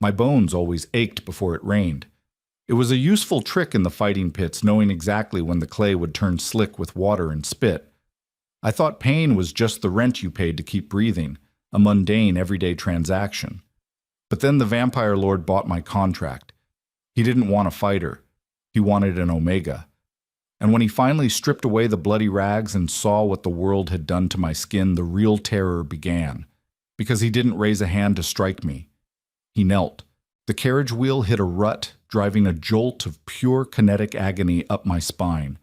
My bones always ached before it rained. It was a useful trick in the fighting pits, knowing exactly when the clay would turn slick with water and spit. I thought pain was just the rent you paid to keep breathing, a mundane, everyday transaction. But then the vampire lord bought my contract. He didn't want a fighter. He wanted an Omega. And when he finally stripped away the bloody rags and saw what the world had done to my skin, the real terror began. Because he didn't raise a hand to strike me. He knelt. The carriage wheel hit a rut, driving a jolt of pure kinetic agony up my spine.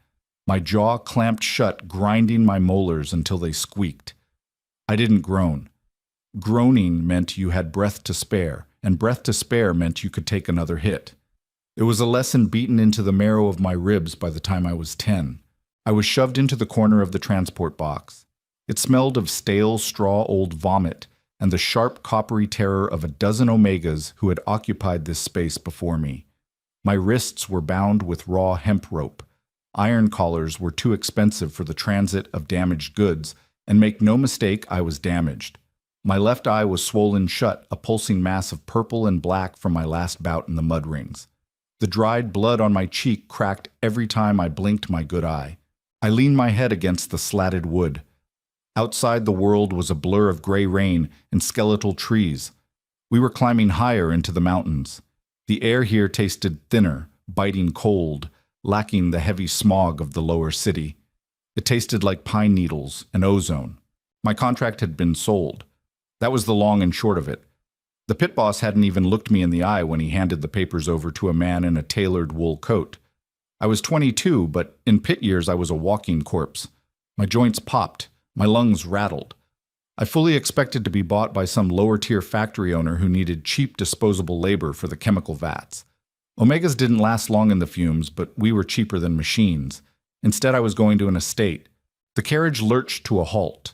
My jaw clamped shut, grinding my molars until they squeaked. I didn't groan. Groaning meant you had breath to spare, and breath to spare meant you could take another hit. It was a lesson beaten into the marrow of my ribs by the time I was 10. I was shoved into the corner of the transport box. It smelled of stale straw old vomit, and the sharp coppery terror of a dozen Omegas who had occupied this space before me. My wrists were bound with raw hemp rope. Iron collars were too expensive for the transit of damaged goods, and make no mistake, I was damaged. My left eye was swollen shut, a pulsing mass of purple and black from my last bout in the mud rings. The dried blood on my cheek cracked every time I blinked my good eye. I leaned my head against the slatted wood. Outside the world was a blur of gray rain and skeletal trees. We were climbing higher into the mountains. The air here tasted thinner, biting cold, lacking the heavy smog of the lower city. It tasted like pine needles and ozone. My contract had been sold. That was the long and short of it. The pit boss hadn't even looked me in the eye when he handed the papers over to a man in a tailored wool coat. I was 22, but in pit years I was a walking corpse. My joints popped. My lungs rattled. I fully expected to be bought by some lower-tier factory owner who needed cheap disposable labor for the chemical vats. Omegas didn't last long in the fumes, but we were cheaper than machines. Instead, I was going to an estate. The carriage lurched to a halt.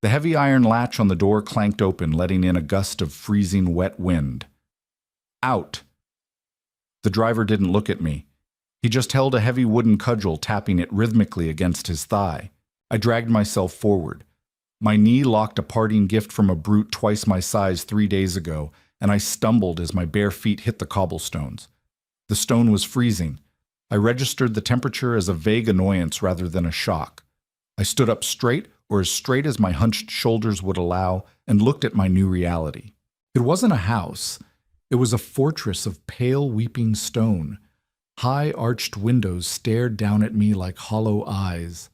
The heavy iron latch on the door clanked open, letting in a gust of freezing wet wind. Out! The driver didn't look at me. He just held a heavy wooden cudgel, tapping it rhythmically against his thigh. I dragged myself forward. My knee locked a parting gift from a brute twice my size 3 days ago, and I stumbled as my bare feet hit the cobblestones. The stone was freezing. I registered the temperature as a vague annoyance rather than a shock. I stood up straight, or as straight as my hunched shoulders would allow, and looked at my new reality. It wasn't a house. It was a fortress of pale weeping stone. High arched windows stared down at me like hollow eyes.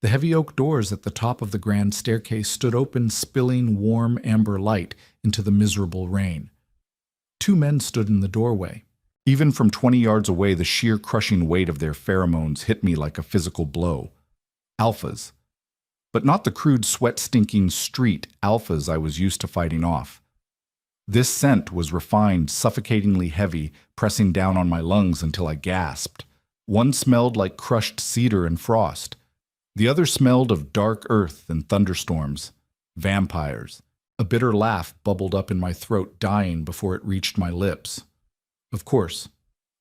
The heavy oak doors at the top of the grand staircase stood open, spilling warm amber light into the miserable rain. 2 men stood in the doorway. Even from 20 yards away, the sheer crushing weight of their pheromones hit me like a physical blow. Alphas. But not the crude, sweat-stinking street alphas I was used to fighting off. This scent was refined, suffocatingly heavy, pressing down on my lungs until I gasped. One smelled like crushed cedar and frost. The other smelled of dark earth and thunderstorms. Vampires. A bitter laugh bubbled up in my throat, dying before it reached my lips. Of course,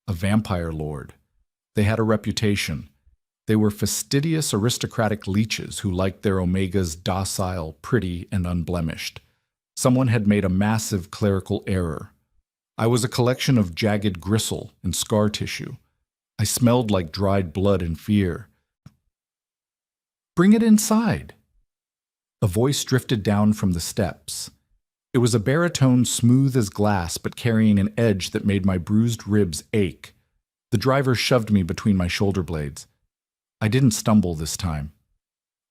a vampire lord. They had a reputation. They were fastidious aristocratic leeches who liked their Omegas docile, pretty, and unblemished. Someone had made a massive clerical error. I was a collection of jagged gristle and scar tissue. I smelled like dried blood and fear. "Bring it inside." A voice drifted down from the steps. It was a baritone smooth as glass, but carrying an edge that made my bruised ribs ache. The driver shoved me between my shoulder blades. I didn't stumble this time.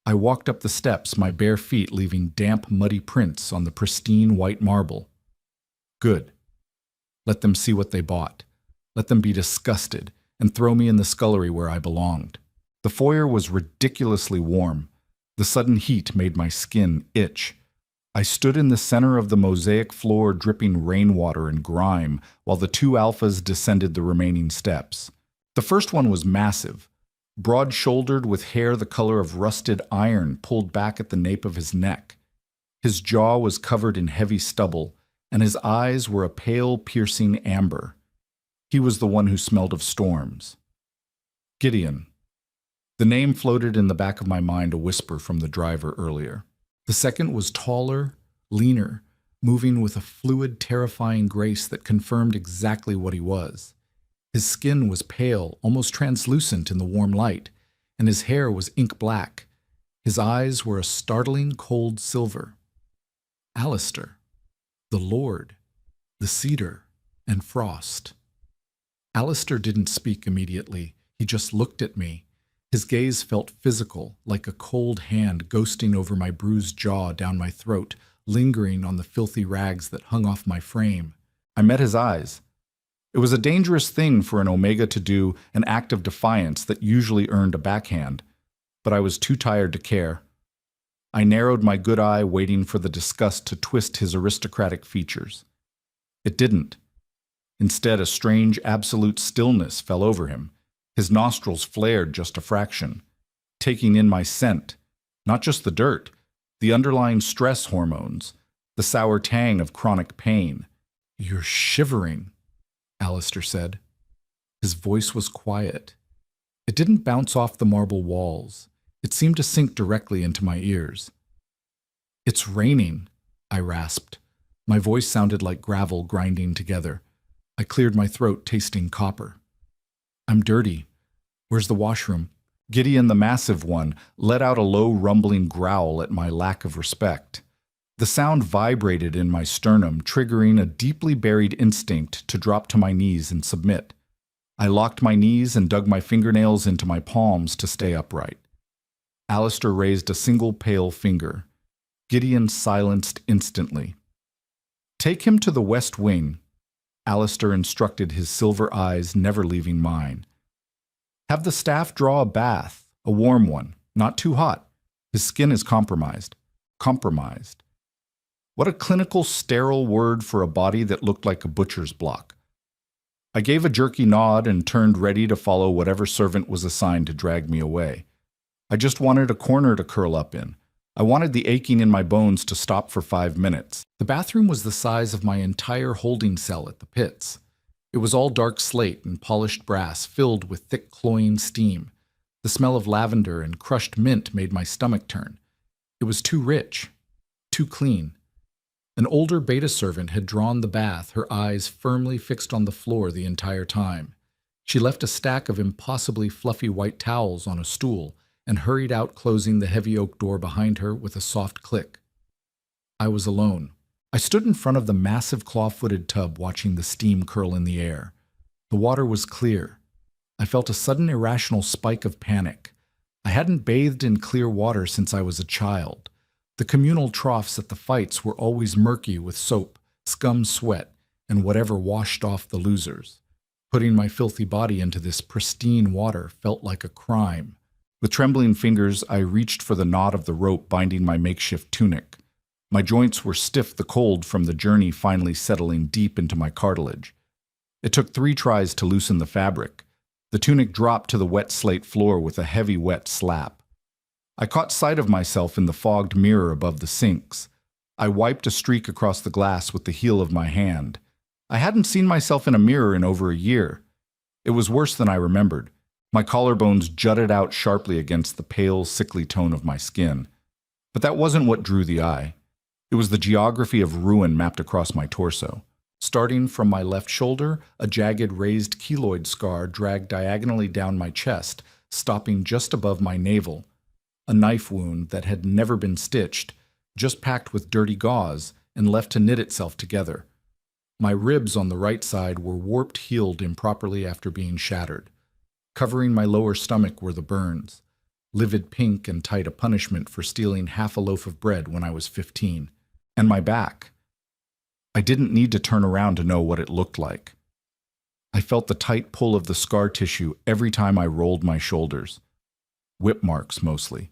I walked up the steps, my bare feet leaving damp, muddy prints on the pristine white marble. Good. Let them see what they bought. Let them be disgusted, and throw me in the scullery where I belonged. The foyer was ridiculously warm. The sudden heat made my skin itch. I stood in the center of the mosaic floor dripping rainwater and grime while the 2 alphas descended the remaining steps. The first one was massive, broad-shouldered with hair the color of rusted iron pulled back at the nape of his neck. His jaw was covered in heavy stubble, and his eyes were a pale, piercing amber. He was the one who smelled of storms. Gideon. The name floated in the back of my mind, a whisper from the driver earlier. The second was taller, leaner, moving with a fluid, terrifying grace that confirmed exactly what he was. His skin was pale, almost translucent in the warm light, and his hair was ink black. His eyes were a startling cold silver. Alistair, the Lord, the Cedar, and Frost. Alistair didn't speak immediately. He just looked at me. His gaze felt physical, like a cold hand ghosting over my bruised jaw down my throat, lingering on the filthy rags that hung off my frame. I met his eyes. It was a dangerous thing for an Omega to do, an act of defiance that usually earned a backhand, but I was too tired to care. I narrowed my good eye, waiting for the disgust to twist his aristocratic features. It didn't. Instead, a strange, absolute stillness fell over him. His nostrils flared just a fraction, taking in my scent, not just the dirt, the underlying stress hormones, the sour tang of chronic pain. "You're shivering," Alistair said. His voice was quiet. It didn't bounce off the marble walls. It seemed to sink directly into my ears. "It's raining," I rasped. My voice sounded like gravel grinding together. I cleared my throat, tasting copper. "I'm dirty. Where's the washroom?" Gideon, the massive one, let out a low rumbling growl at my lack of respect. The sound vibrated in my sternum, triggering a deeply buried instinct to drop to my knees and submit. I locked my knees and dug my fingernails into my palms to stay upright. Alistair raised a single pale finger. Gideon silenced instantly. "Take him to the west wing," Alistair instructed, his silver eyes never leaving mine. "Have the staff draw a bath, a warm one, not too hot. His skin is compromised." Compromised. What a clinical, sterile word for a body that looked like a butcher's block. I gave a jerky nod and turned ready to follow whatever servant was assigned to drag me away. I just wanted a corner to curl up in. I wanted the aching in my bones to stop for 5 minutes. The bathroom was the size of my entire holding cell at the pits. It was all dark slate and polished brass, filled with thick cloying steam. The smell of lavender and crushed mint made my stomach turn. It was too rich, too clean. An older beta servant had drawn the bath, her eyes firmly fixed on the floor the entire time. She left a stack of impossibly fluffy white towels on a stool and hurried out, closing the heavy oak door behind her with a soft click. I was alone. I stood in front of the massive claw-footed tub, watching the steam curl in the air. The water was clear. I felt a sudden irrational spike of panic. I hadn't bathed in clear water since I was a child. The communal troughs at the fights were always murky with soap, scum sweat, and whatever washed off the losers. Putting my filthy body into this pristine water felt like a crime. With trembling fingers, I reached for the knot of the rope binding my makeshift tunic. My joints were stiff, the cold from the journey finally settling deep into my cartilage. It took 3 tries to loosen the fabric. The tunic dropped to the wet slate floor with a heavy, wet slap. I caught sight of myself in the fogged mirror above the sinks. I wiped a streak across the glass with the heel of my hand. I hadn't seen myself in a mirror in over a year. It was worse than I remembered. My collarbones jutted out sharply against the pale, sickly tone of my skin. But that wasn't what drew the eye. It was the geography of ruin mapped across my torso. Starting from my left shoulder, a jagged raised keloid scar dragged diagonally down my chest, stopping just above my navel. A knife wound that had never been stitched, just packed with dirty gauze and left to knit itself together. My ribs on the right side were warped, healed improperly after being shattered. Covering my lower stomach were the burns, livid pink and tight, a punishment for stealing half a loaf of bread when I was 15. And my back. I didn't need to turn around to know what it looked like. I felt the tight pull of the scar tissue every time I rolled my shoulders. Whip marks, mostly.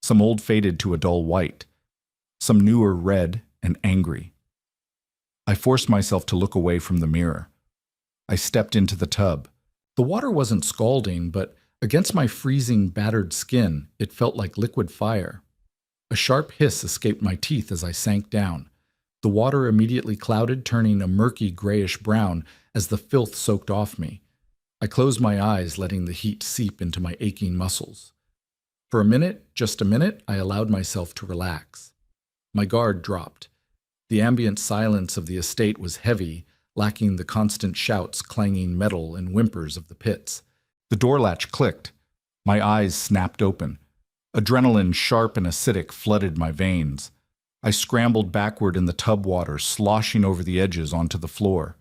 Some old faded to a dull white. Some newer red and angry. I forced myself to look away from the mirror. I stepped into the tub. The water wasn't scalding, but against my freezing, battered skin, it felt like liquid fire. A sharp hiss escaped my teeth as I sank down. The water immediately clouded, turning a murky grayish-brown as the filth soaked off me. I closed my eyes, letting the heat seep into my aching muscles. For a minute, just a minute, I allowed myself to relax. My guard dropped. The ambient silence of the estate was heavy, lacking the constant shouts, clanging metal, and whimpers of the pits. The door latch clicked. My eyes snapped open. Adrenaline, sharp and acidic, flooded my veins. I scrambled backward in the tub water, sloshing over the edges onto the floor.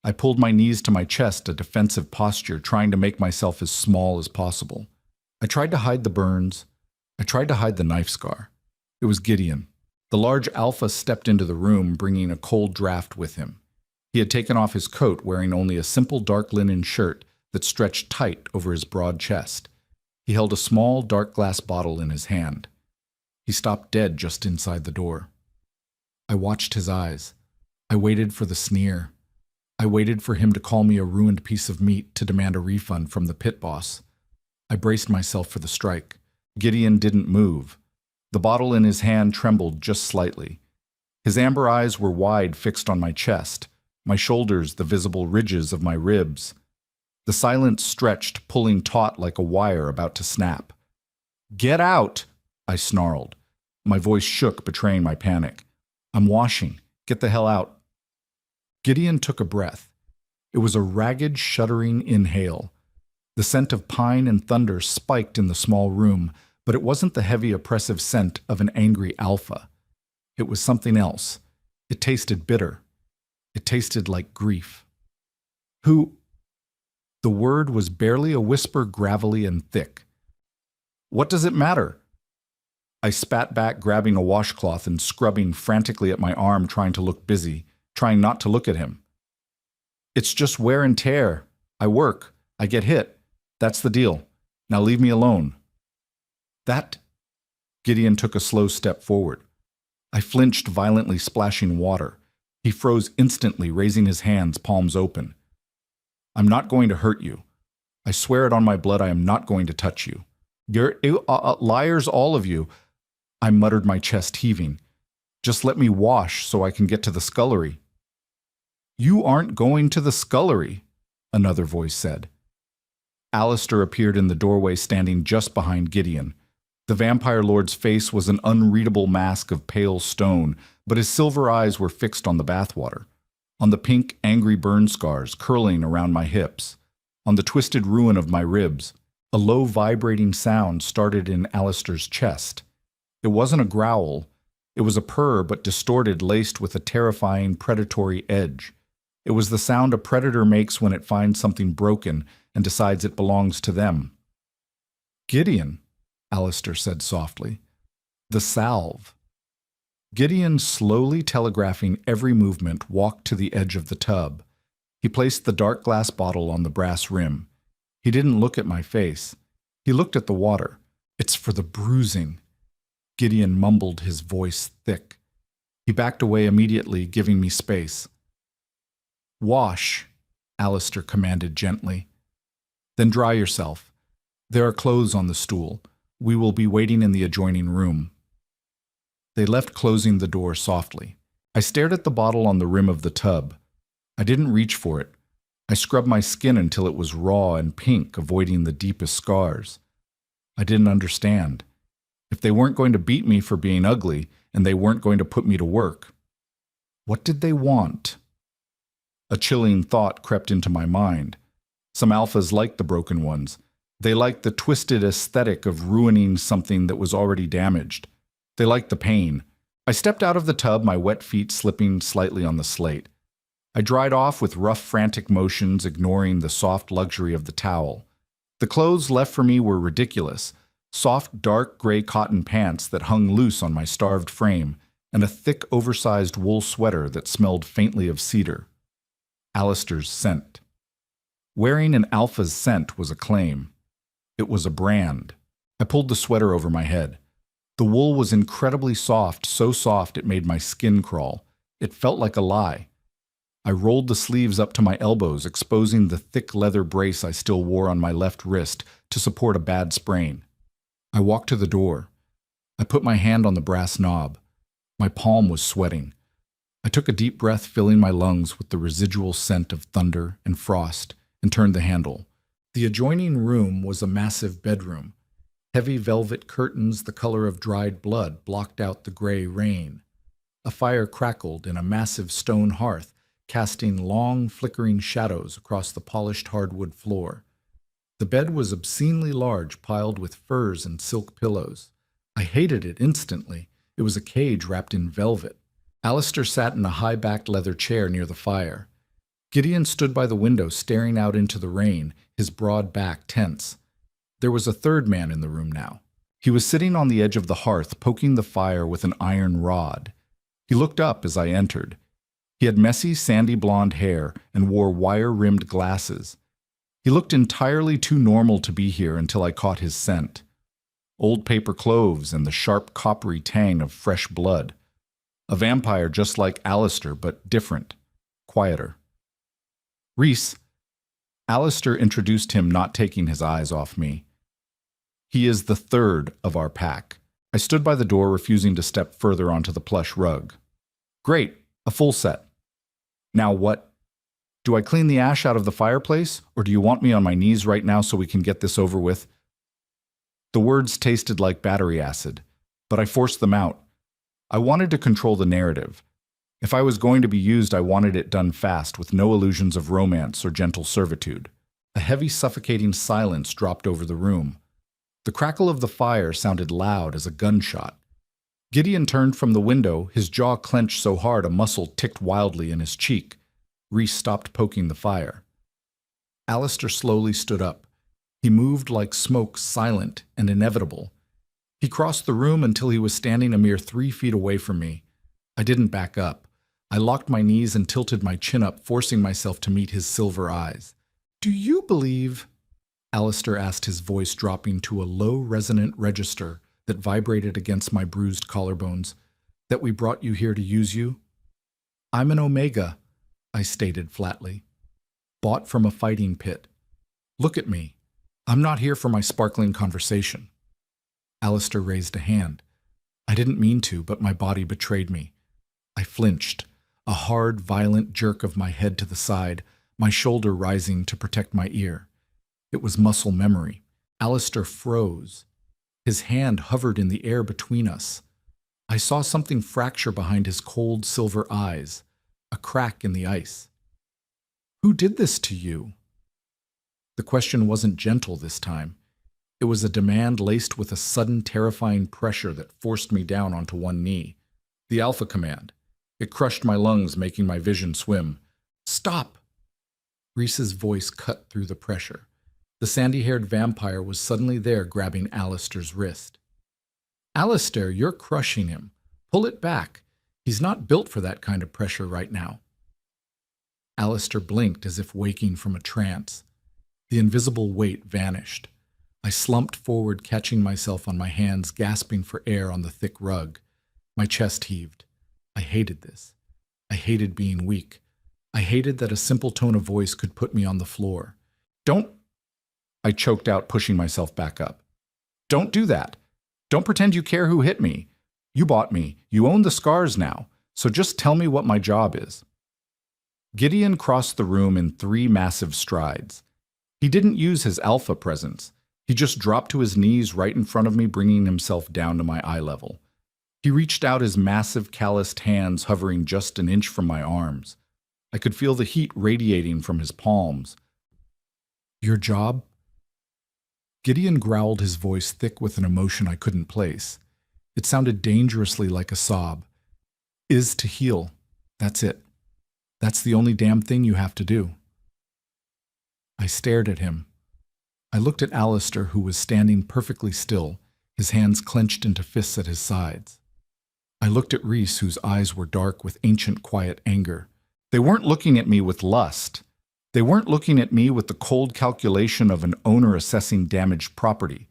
I pulled my knees to my chest, a defensive posture, trying to make myself as small as possible. I tried to hide the burns. I tried to hide the knife scar. It was Gideon. The large alpha stepped into the room, bringing a cold draft with him. He had taken off his coat, wearing only a simple dark linen shirt that stretched tight over his broad chest. He held a small, dark glass bottle in his hand. He stopped dead just inside the door. I watched his eyes. I waited for the sneer. I waited for him to call me a ruined piece of meat, to demand a refund from the pit boss. I braced myself for the strike. Gideon didn't move. The bottle in his hand trembled just slightly. His amber eyes were wide, fixed on my chest, my shoulders the visible ridges of my ribs. The silence stretched, pulling taut like a wire about to snap. "Get out!" I snarled. My voice shook, betraying my panic. "I'm washing. Get the hell out." Gideon took a breath. It was a ragged, shuddering inhale. The scent of pine and thunder spiked in the small room, but it wasn't the heavy, oppressive scent of an angry alpha. It was something else. It tasted bitter. It tasted like grief. "Who?" The word was barely a whisper, gravelly and thick. "What does it matter?" I spat back, grabbing a washcloth and scrubbing frantically at my arm, trying to look busy, trying not to look at him. "It's just wear and tear. I work. I get hit. That's the deal. Now leave me alone." "That..." Gideon took a slow step forward. I flinched, violently splashing water. He froze instantly, raising his hands, palms open. "I'm not going to hurt you. I swear it on my blood I am not going to touch you. You're liars, all of you." I muttered, my chest heaving. "Just let me wash so I can get to the scullery." "You aren't going to the scullery," another voice said. Alistair appeared in the doorway, standing just behind Gideon. The vampire lord's face was an unreadable mask of pale stone, but his silver eyes were fixed on the bathwater, on the pink, angry burn scars curling around my hips, on the twisted ruin of my ribs. A low, vibrating sound started in Alistair's chest. It wasn't a growl. It was a purr, but distorted, laced with a terrifying, predatory edge. It was the sound a predator makes when it finds something broken and decides it belongs to them. "Gideon," Alistair said softly. "The salve." Gideon, slowly telegraphing every movement, walked to the edge of the tub. He placed the dark glass bottle on the brass rim. He didn't look at my face. He looked at the water. "It's for the bruising." Gideon mumbled, his voice thick. He backed away immediately, giving me space. "Wash," Alistair commanded gently. "Then dry yourself. There are clothes on the stool. We will be waiting in the adjoining room." They left, closing the door softly. I stared at the bottle on the rim of the tub. I didn't reach for it. I scrubbed my skin until it was raw and pink, avoiding the deepest scars. I didn't understand. If they weren't going to beat me for being ugly, and they weren't going to put me to work, what did they want? A chilling thought crept into my mind. Some alphas liked the broken ones. They liked the twisted aesthetic of ruining something that was already damaged. They liked the pain. I stepped out of the tub, my wet feet slipping slightly on the slate. I dried off with rough, frantic motions, ignoring the soft luxury of the towel. The clothes left for me were ridiculous. Soft, dark gray cotton pants that hung loose on my starved frame, and a thick, oversized wool sweater that smelled faintly of cedar. Alistair's scent. Wearing an alpha's scent was a claim. It was a brand. I pulled the sweater over my head. The wool was incredibly soft, so soft it made my skin crawl. It felt like a lie. I rolled the sleeves up to my elbows, exposing the thick leather brace I still wore on my left wrist to support a bad sprain. I walked to the door. I put my hand on the brass knob. My palm was sweating. I took a deep breath, filling my lungs with the residual scent of thunder and frost, and turned the handle. The adjoining room was a massive bedroom. Heavy velvet curtains the color of dried blood blocked out the gray rain. A fire crackled in a massive stone hearth, casting long, flickering shadows across the polished hardwood floor. The bed was obscenely large, piled with furs and silk pillows. I hated it instantly. It was a cage wrapped in velvet. Alistair sat in a high-backed leather chair near the fire. Gideon stood by the window staring out into the rain, his broad back tense. There was a third man in the room now. He was sitting on the edge of the hearth, poking the fire with an iron rod. He looked up as I entered. He had messy, sandy blonde hair and wore wire-rimmed glasses. He looked entirely too normal to be here until I caught his scent. Old paper cloves and the sharp, coppery tang of fresh blood. A vampire just like Alistair, but different, quieter. "Reese." Alistair introduced him, not taking his eyes off me. "He is the third of our pack." I stood by the door, refusing to step further onto the plush rug. "Great, a full set. Now what? Do I clean the ash out of the fireplace, or do you want me on my knees right now so we can get this over with?" The words tasted like battery acid, but I forced them out. I wanted to control the narrative. If I was going to be used, I wanted it done fast, with no illusions of romance or gentle servitude. A heavy, suffocating silence dropped over the room. The crackle of the fire sounded loud as a gunshot. Gideon turned from the window, his jaw clenched so hard a muscle ticked wildly in his cheek. Reese stopped poking the fire. Alistair slowly stood up. He moved like smoke, silent and inevitable. He crossed the room until he was standing a mere 3 feet away from me. I didn't back up. I locked my knees and tilted my chin up, forcing myself to meet his silver eyes. "Do you believe," Alistair asked, his voice dropping to a low, resonant register that vibrated against my bruised collarbones, "that we brought you here to use you?" "I'm an Omega," I stated flatly. "Bought from a fighting pit. Look at me. I'm not here for my sparkling conversation." Alistair raised a hand. I didn't mean to, but my body betrayed me. I flinched, a hard, violent jerk of my head to the side, my shoulder rising to protect my ear. It was muscle memory. Alistair froze. His hand hovered in the air between us. I saw something fracture behind his cold silver eyes, a crack in the ice. "Who did this to you?" The question wasn't gentle this time. It was a demand laced with a sudden, terrifying pressure that forced me down onto one knee. The Alpha command. It crushed my lungs, making my vision swim. "Stop!" Reese's voice cut through the pressure. The sandy-haired vampire was suddenly there, grabbing Alistair's wrist. "Alistair, you're crushing him. Pull it back. He's not built for that kind of pressure right now." Alistair blinked as if waking from a trance. The invisible weight vanished. I slumped forward, catching myself on my hands, gasping for air on the thick rug. My chest heaved. I hated this. I hated being weak. I hated that a simple tone of voice could put me on the floor. "Don't," I choked out, pushing myself back up. "Don't do that. Don't pretend you care who hit me. You bought me. You own the scars now. So just tell me what my job is." Gideon crossed the room in 3 massive strides. He didn't use his alpha presence. He just dropped to his knees right in front of me, bringing himself down to my eye level. He reached out his massive, calloused hands, hovering just an inch from my arms. I could feel the heat radiating from his palms. "Your job?" Gideon growled, his voice thick with an emotion I couldn't place. It sounded dangerously like a sob. "Is to heal. That's it. That's the only damn thing you have to do." I stared at him. I looked at Alistair, who was standing perfectly still, his hands clenched into fists at his sides. I looked at Reese, whose eyes were dark with ancient, quiet anger. They weren't looking at me with lust. They weren't looking at me with the cold calculation of an owner assessing damaged property.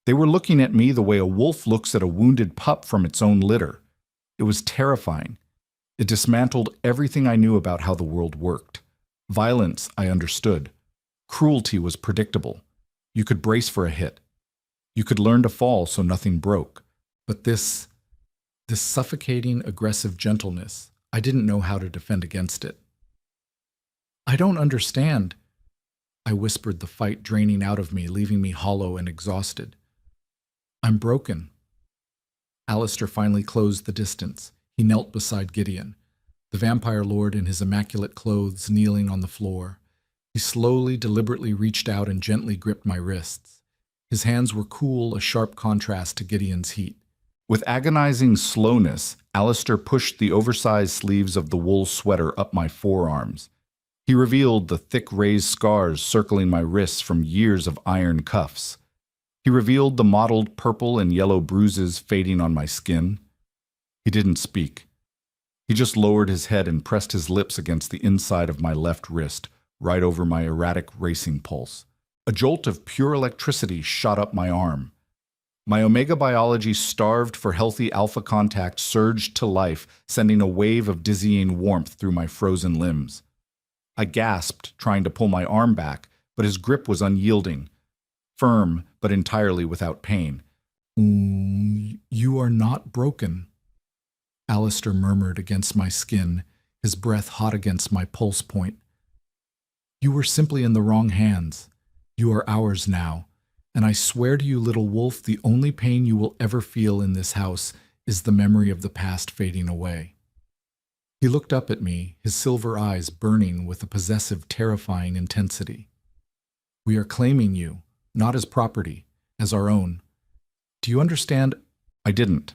They were looking at me the way a wolf looks at a wounded pup from its own litter. It was terrifying. It dismantled everything I knew about how the world worked. Violence, I understood. Cruelty was predictable. You could brace for a hit. You could learn to fall so nothing broke. But this suffocating, aggressive gentleness, I didn't know how to defend against it. "I don't understand," I whispered, the fight draining out of me, leaving me hollow and exhausted. "I'm broken." Alistair finally closed the distance. He knelt beside Gideon, the vampire lord in his immaculate clothes kneeling on the floor. He slowly, deliberately reached out and gently gripped my wrists. His hands were cool, a sharp contrast to Gideon's heat. With agonizing slowness, Alistair pushed the oversized sleeves of the wool sweater up my forearms. He revealed the thick raised scars circling my wrists from years of iron cuffs. He revealed the mottled purple and yellow bruises fading on my skin. He didn't speak. He just lowered his head and pressed his lips against the inside of my left wrist, right over my erratic racing pulse. A jolt of pure electricity shot up my arm. My omega biology, starved for healthy alpha contact, surged to life, sending a wave of dizzying warmth through my frozen limbs. I gasped, trying to pull my arm back, but his grip was unyielding, firm but entirely without pain. You are not broken," Alistair murmured against my skin, his breath hot against my pulse point. "You were simply in the wrong hands. You are ours now, and I swear to you, little wolf, the only pain you will ever feel in this house is the memory of the past fading away." He looked up at me, his silver eyes burning with a possessive, terrifying intensity. "We are claiming you, not as property, as our own. Do you understand?" I didn't.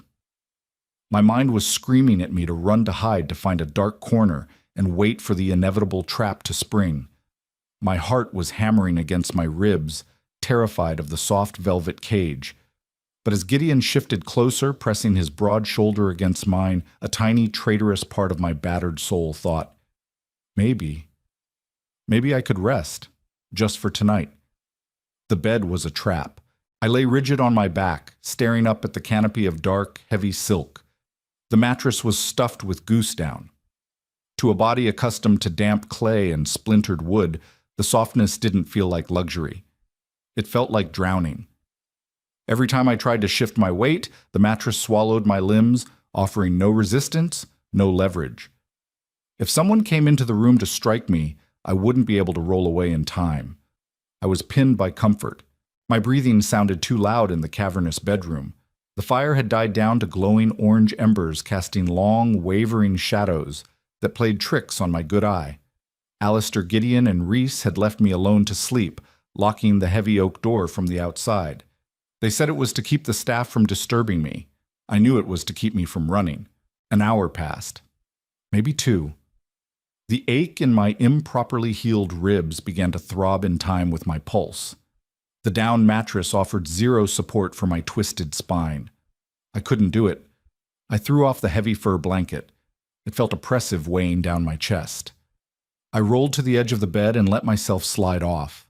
My mind was screaming at me to run to hide, to find a dark corner and wait for the inevitable trap to spring. My heart was hammering against my ribs, terrified of the soft velvet cage. But as Gideon shifted closer, pressing his broad shoulder against mine, a tiny, traitorous part of my battered soul thought, maybe I could rest, just for tonight. The bed was a trap. I lay rigid on my back, staring up at the canopy of dark, heavy silk. The mattress was stuffed with goose down. To a body accustomed to damp clay and splintered wood, the softness didn't feel like luxury. It felt like drowning. Every time I tried to shift my weight, the mattress swallowed my limbs, offering no resistance, no leverage. If someone came into the room to strike me, I wouldn't be able to roll away in time. I was pinned by comfort. My breathing sounded too loud in the cavernous bedroom. The fire had died down to glowing orange embers, casting long, wavering shadows that played tricks on my good eye. Alistair, Gideon, and Reese had left me alone to sleep, locking the heavy oak door from the outside. They said it was to keep the staff from disturbing me. I knew it was to keep me from running. An hour passed. Maybe 2. The ache in my improperly healed ribs began to throb in time with my pulse. The down mattress offered zero support for my twisted spine. I couldn't do it. I threw off the heavy fur blanket. It felt oppressive weighing down my chest. I rolled to the edge of the bed and let myself slide off.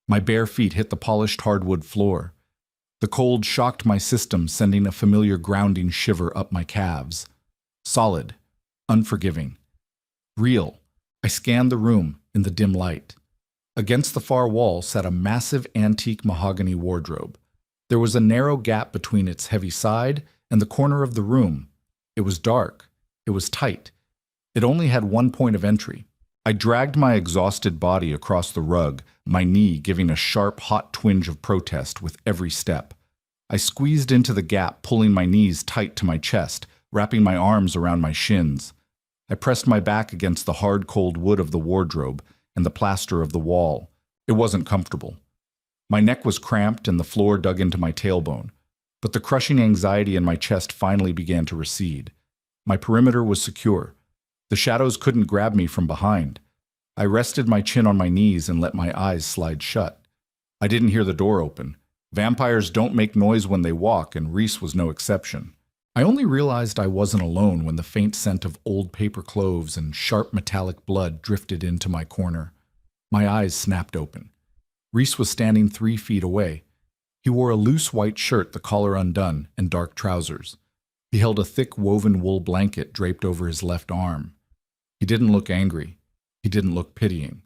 My bare feet hit the polished hardwood floor. The cold shocked my system, sending a familiar grounding shiver up my calves. Solid, unforgiving, real. I scanned the room in the dim light. Against the far wall sat a massive antique mahogany wardrobe. There was a narrow gap between its heavy side and the corner of the room. It was dark. It was tight. It only had one point of entry. I dragged my exhausted body across the rug, my knee giving a sharp, hot twinge of protest with every step. I squeezed into the gap, pulling my knees tight to my chest, wrapping my arms around my shins. I pressed my back against the hard, cold wood of the wardrobe and the plaster of the wall. It wasn't comfortable. My neck was cramped and the floor dug into my tailbone, but the crushing anxiety in my chest finally began to recede. My perimeter was secure. The shadows couldn't grab me from behind. I rested my chin on my knees and let my eyes slide shut. I didn't hear the door open. Vampires don't make noise when they walk, and Reese was no exception. I only realized I wasn't alone when the faint scent of old paper cloves and sharp metallic blood drifted into my corner. My eyes snapped open. Reese was standing 3 feet away. He wore a loose white shirt, the collar undone, and dark trousers. He held a thick woven wool blanket draped over his left arm. He didn't look angry. He didn't look pitying.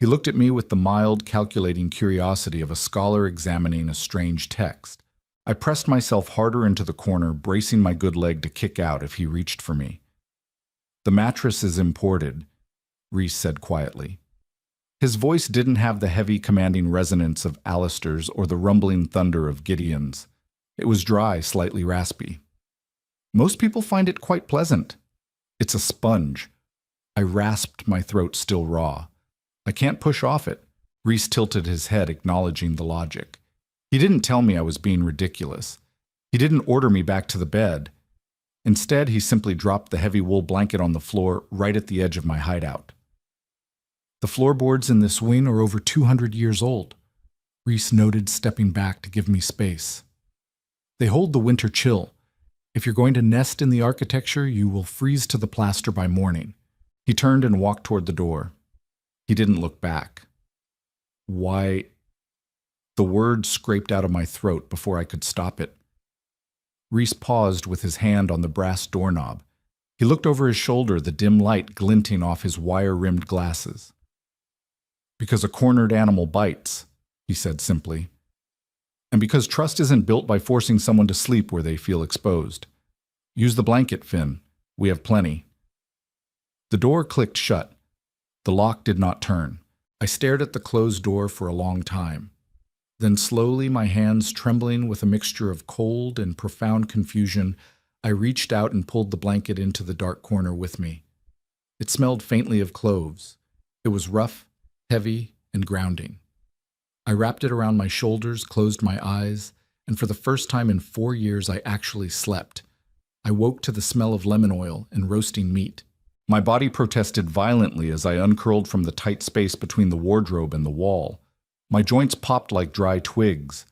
He looked at me with the mild, calculating curiosity of a scholar examining a strange text. I pressed myself harder into the corner, bracing my good leg to kick out if he reached for me. "The mattress is imported," Reese said quietly. His voice didn't have the heavy, commanding resonance of Alistair's or the rumbling thunder of Gideon's. It was dry, slightly raspy. Most people find it quite pleasant. It's a sponge. I rasped my throat still raw. I can't push off it. Reese tilted his head, acknowledging the logic. He didn't tell me I was being ridiculous. He didn't order me back to the bed. Instead, he simply dropped the heavy wool blanket on the floor right at the edge of my hideout. The floorboards in this wing are over 200 years old, Reese noted, stepping back to give me space. They hold the winter chill. If you're going to nest in the architecture, you will freeze to the plaster by morning. He turned and walked toward the door. He didn't look back. Why? The word scraped out of my throat before I could stop it. Reese paused with his hand on the brass doorknob. He looked over his shoulder, the dim light glinting off his wire-rimmed glasses. Because a cornered animal bites, he said simply. And because trust isn't built by forcing someone to sleep where they feel exposed. Use the blanket, Finn. We have plenty. The door clicked shut. The lock did not turn. I stared at the closed door for a long time. Then slowly, my hands trembling with a mixture of cold and profound confusion, I reached out and pulled the blanket into the dark corner with me. It smelled faintly of cloves. It was rough, heavy, and grounding. I wrapped it around my shoulders, closed my eyes, and for the first time in 4 years I actually slept. I woke to the smell of lemon oil and roasting meat. My body protested violently as I uncurled from the tight space between the wardrobe and the wall. My joints popped like dry twigs.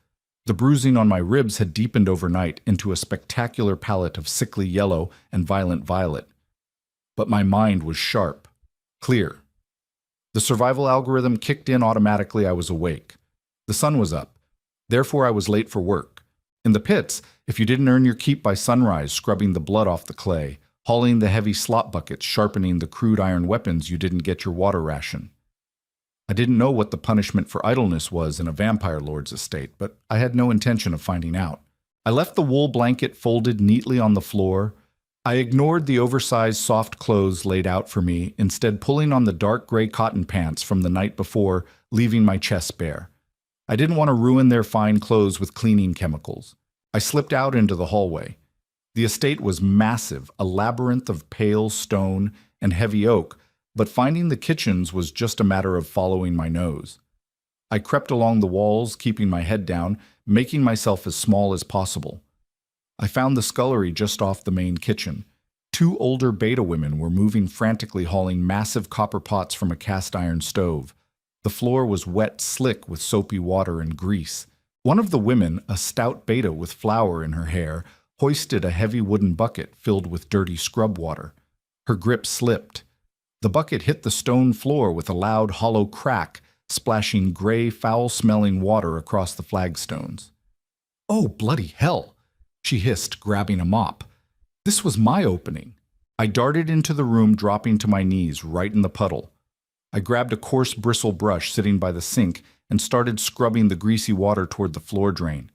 The bruising on my ribs had deepened overnight into a spectacular palette of sickly yellow and violent violet. But my mind was sharp, clear. The survival algorithm kicked in automatically. I was awake. The sun was up. Therefore, I was late for work. In the pits, if you didn't earn your keep by sunrise, scrubbing the blood off the clay, hauling the heavy slop buckets, sharpening the crude iron weapons, you didn't get your water ration. I didn't know what the punishment for idleness was in a vampire lord's estate, but I had no intention of finding out. I left the wool blanket folded neatly on the floor. I ignored the oversized soft clothes laid out for me, instead pulling on the dark gray cotton pants from the night before, leaving my chest bare. I didn't want to ruin their fine clothes with cleaning chemicals. I slipped out into the hallway. The estate was massive, a labyrinth of pale stone and heavy oak, but finding the kitchens was just a matter of following my nose. I crept along the walls, keeping my head down, making myself as small as possible. I found the scullery just off the main kitchen. 2 older beta women were moving frantically, hauling massive copper pots from a cast iron stove. The floor was wet, slick with soapy water and grease. One of the women, a stout beta with flour in her hair, hoisted a heavy wooden bucket filled with dirty scrub water. Her grip slipped. The bucket hit the stone floor with a loud, hollow crack, splashing gray, foul-smelling water across the flagstones. "Oh, bloody hell!" she hissed, grabbing a mop. This was my opening. I darted into the room, dropping to my knees right in the puddle. I grabbed a coarse bristle brush sitting by the sink and started scrubbing the greasy water toward the floor drain.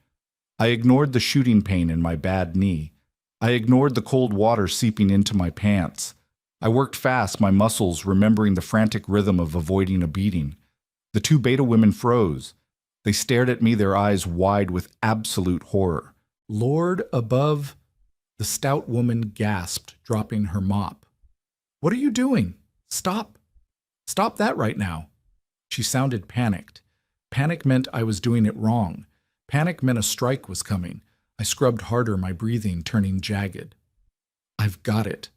I ignored the shooting pain in my bad knee. I ignored the cold water seeping into my pants. I worked fast, my muscles remembering the frantic rhythm of avoiding a beating. The 2 beta women froze. They stared at me, their eyes wide with absolute horror. "Lord above," the stout woman gasped, dropping her mop. "What are you doing? Stop. Stop that right now." She sounded panicked. Panic meant I was doing it wrong. Panic meant a strike was coming. I scrubbed harder, my breathing turning jagged. "I've got it,"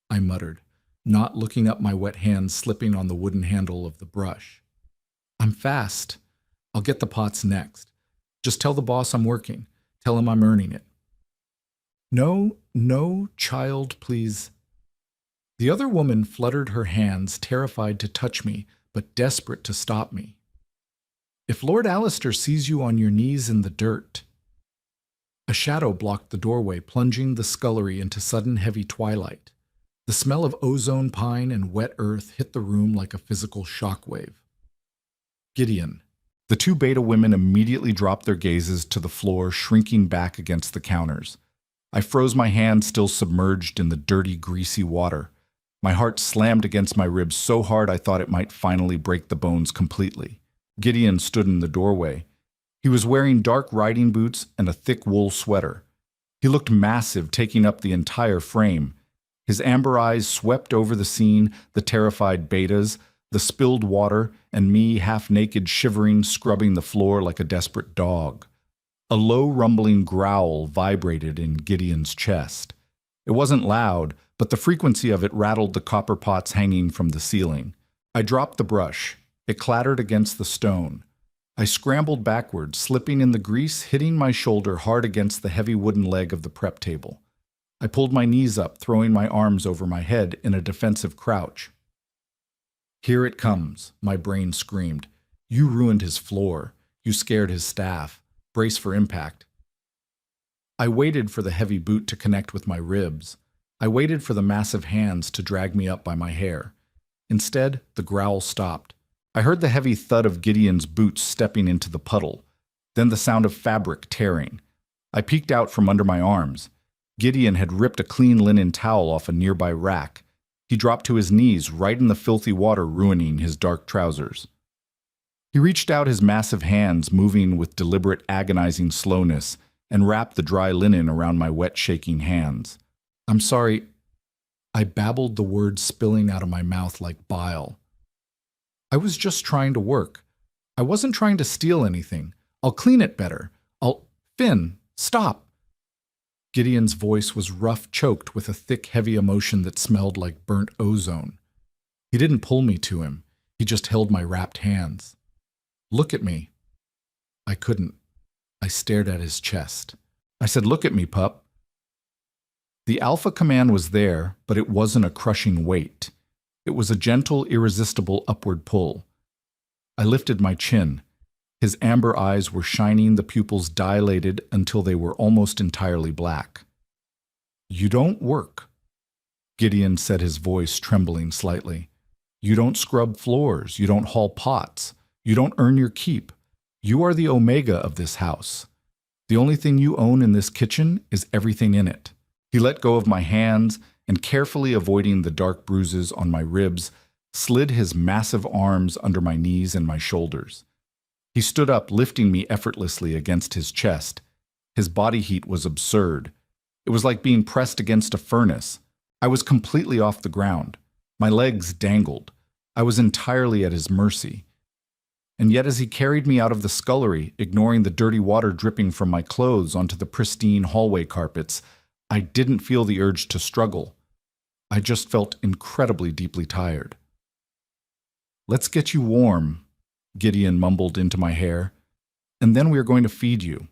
I muttered, not looking up, my wet hands slipping on the wooden handle of the brush. "I'm fast. I'll get the pots next. Just tell the boss I'm working. Tell him I'm earning it." No, child, please." The other woman fluttered her hands, terrified to touch me, but desperate to stop me. "If Lord Alistair sees you on your knees in the dirt." A shadow blocked the doorway, plunging the scullery into sudden heavy twilight. The smell of ozone pine and wet earth hit the room like a physical shockwave. "Gideon." The 2 beta women immediately dropped their gazes to the floor, shrinking back against the counters. I froze my hand, still submerged in the dirty, greasy water. My heart slammed against my ribs so hard I thought it might finally break the bones completely. Gideon stood in the doorway. He was wearing dark riding boots and a thick wool sweater. He looked massive, taking up the entire frame. His amber eyes swept over the scene, the terrified betas, the spilled water, and me half-naked shivering, scrubbing the floor like a desperate dog. A low rumbling growl vibrated in Gideon's chest. It wasn't loud, but the frequency of it rattled the copper pots hanging from the ceiling. I dropped the brush. It clattered against the stone. I scrambled backward, slipping in the grease, hitting my shoulder hard against the heavy wooden leg of the prep table. I pulled my knees up, throwing my arms over my head in a defensive crouch. "Here it comes," my brain screamed. "You ruined his floor. You scared his staff. Brace for impact." I waited for the heavy boot to connect with my ribs. I waited for the massive hands to drag me up by my hair. Instead, the growl stopped. I heard the heavy thud of Gideon's boots stepping into the puddle, then the sound of fabric tearing. I peeked out from under my arms. Gideon had ripped a clean linen towel off a nearby rack. He dropped to his knees right in the filthy water, ruining his dark trousers. He reached out his massive hands, moving with deliberate, agonizing slowness, and wrapped the dry linen around my wet, shaking hands. "I'm sorry." I babbled, the words spilling out of my mouth like bile. "I was just trying to work. I wasn't trying to steal anything. I'll clean it better. Finn, stop." Gideon's voice was rough, choked with a thick, heavy emotion that smelled like burnt ozone. He didn't pull me to him. He just held my wrapped hands. "Look at me." I couldn't. I stared at his chest. I said, "Look at me, pup." The alpha command was there, but it wasn't a crushing weight. It was a gentle, irresistible upward pull. I lifted my chin. His amber eyes were shining, the pupils dilated until they were almost entirely black. "You don't work," Gideon said, his voice trembling slightly. "You don't scrub floors. You don't haul pots. You don't earn your keep. You are the omega of this house. The only thing you own in this kitchen is everything in it." He let go of my hands and, carefully avoiding the dark bruises on my ribs, slid his massive arms under my knees and my shoulders. He stood up, lifting me effortlessly against his chest. His body heat was absurd. It was like being pressed against a furnace. I was completely off the ground. My legs dangled. I was entirely at his mercy. And yet as he carried me out of the scullery, ignoring the dirty water dripping from my clothes onto the pristine hallway carpets, I didn't feel the urge to struggle. I just felt incredibly deeply tired. "Let's get you warm," Gideon mumbled into my hair, "and then we are going to feed you."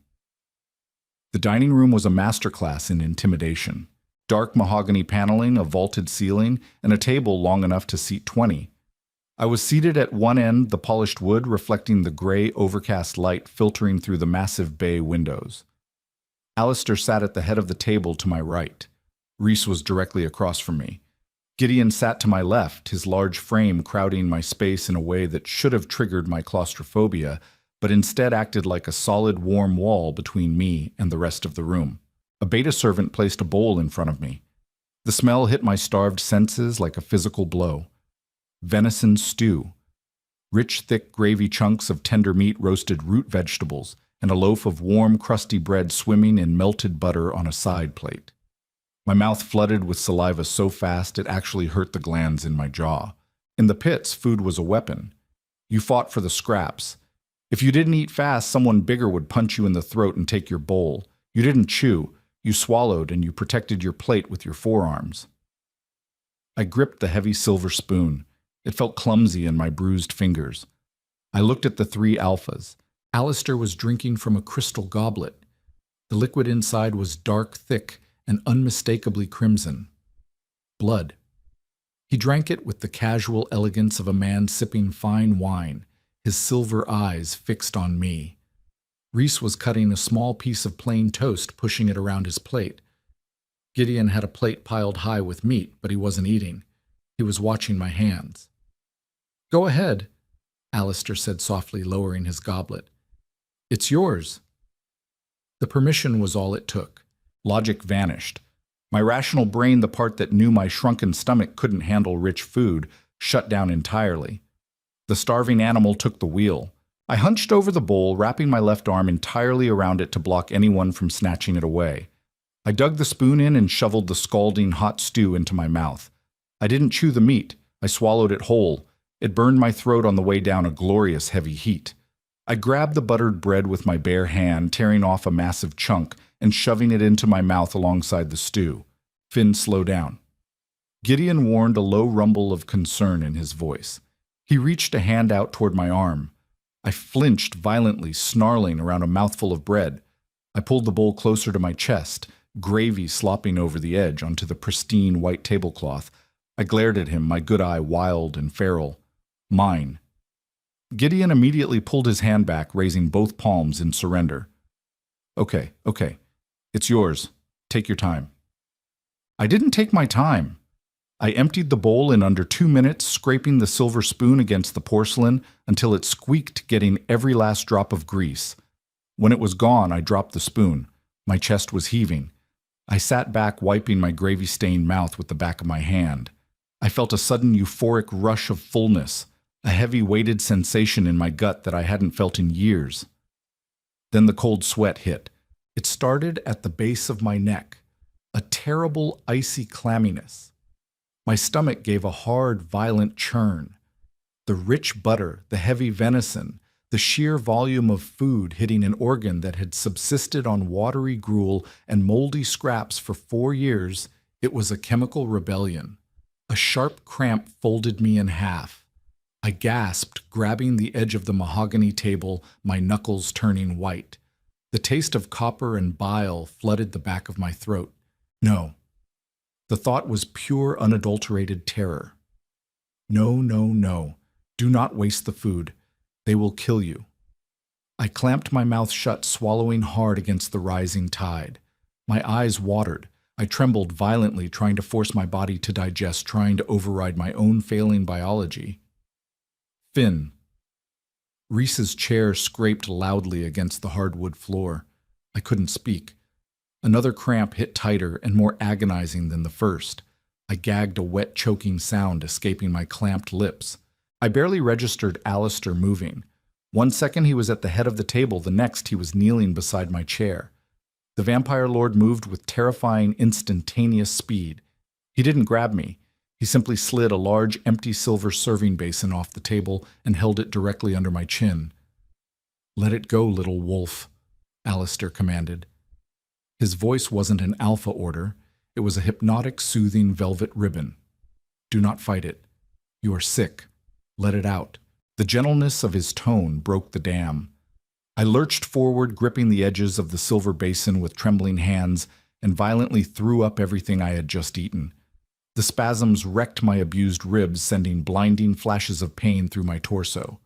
The dining room was a masterclass in intimidation. Dark mahogany paneling, a vaulted ceiling, and a table long enough to seat 20. I was seated at one end, the polished wood reflecting the gray, overcast light filtering through the massive bay windows. Alistair sat at the head of the table to my right. Reese was directly across from me. Gideon sat to my left, his large frame crowding my space in a way that should have triggered my claustrophobia, but instead acted like a solid, warm wall between me and the rest of the room. A beta servant placed a bowl in front of me. The smell hit my starved senses like a physical blow. Venison stew. Rich, thick gravy chunks of tender meat, roasted root vegetables, and a loaf of warm, crusty bread swimming in melted butter on a side plate. My mouth flooded with saliva so fast it actually hurt the glands in my jaw. In the pits, food was a weapon. You fought for the scraps. If you didn't eat fast, someone bigger would punch you in the throat and take your bowl. You didn't chew. You swallowed, and you protected your plate with your forearms. I gripped the heavy silver spoon. It felt clumsy in my bruised fingers. I looked at the three alphas. Alistair was drinking from a crystal goblet. The liquid inside was dark, thick, and unmistakably crimson. Blood. He drank it with the casual elegance of a man sipping fine wine, his silver eyes fixed on me. Reese was cutting a small piece of plain toast, pushing it around his plate. Gideon had a plate piled high with meat, but he wasn't eating. He was watching my hands. "Go ahead," Alistair said softly, lowering his goblet. "It's yours." The permission was all it took. Logic vanished. My rational brain, the part that knew my shrunken stomach couldn't handle rich food, shut down entirely. The starving animal took the wheel. I hunched over the bowl, wrapping my left arm entirely around it to block anyone from snatching it away. I dug the spoon in and shoveled the scalding hot stew into my mouth. I didn't chew the meat. I swallowed it whole. It burned my throat on the way down, a glorious heavy heat. I grabbed the buttered bread with my bare hand, tearing off a massive chunk and shoving it into my mouth alongside the stew. Finn, slow down. Gideon warned, a low rumble of concern in his voice. He reached a hand out toward my arm. I flinched violently, snarling around a mouthful of bread. I pulled the bowl closer to my chest, gravy slopping over the edge onto the pristine white tablecloth. I glared at him, my good eye wild and feral. Mine. Gideon immediately pulled his hand back, raising both palms in surrender. Okay. It's yours. Take your time. I didn't take my time. I emptied the bowl in under 2 minutes, scraping the silver spoon against the porcelain until it squeaked, getting every last drop of grease. When it was gone, I dropped the spoon. My chest was heaving. I sat back, wiping my gravy-stained mouth with the back of my hand. I felt a sudden euphoric rush of fullness, a heavy weighted sensation in my gut that I hadn't felt in years. Then the cold sweat hit. It started at the base of my neck, a terrible icy clamminess. My stomach gave a hard, violent churn. The rich butter, the heavy venison, the sheer volume of food hitting an organ that had subsisted on watery gruel and moldy scraps for 4 years, it was a chemical rebellion. A sharp cramp folded me in half. I gasped, grabbing the edge of the mahogany table, my knuckles turning white. The taste of copper and bile flooded the back of my throat. No. The thought was pure, unadulterated terror. No. Do not waste the food. They will kill you. I clamped my mouth shut, swallowing hard against the rising tide. My eyes watered. I trembled violently, trying to force my body to digest, trying to override my own failing biology. Finn. Reese's chair scraped loudly against the hardwood floor. I couldn't speak. Another cramp hit tighter and more agonizing than the first. I gagged, a wet, choking sound escaping my clamped lips. I barely registered Alistair moving. 1 second he was at the head of the table, the next he was kneeling beside my chair. The vampire lord moved with terrifying, instantaneous speed. He didn't grab me. He simply slid a large, empty silver serving basin off the table and held it directly under my chin. "Let it go, little wolf," Alistair commanded. His voice wasn't an alpha order. It was a hypnotic, soothing velvet ribbon. "Do not fight it. You are sick. Let it out." The gentleness of his tone broke the dam. I lurched forward, gripping the edges of the silver basin with trembling hands, and violently threw up everything I had just eaten. The spasms wrecked my abused ribs, sending blinding flashes of pain through my torso.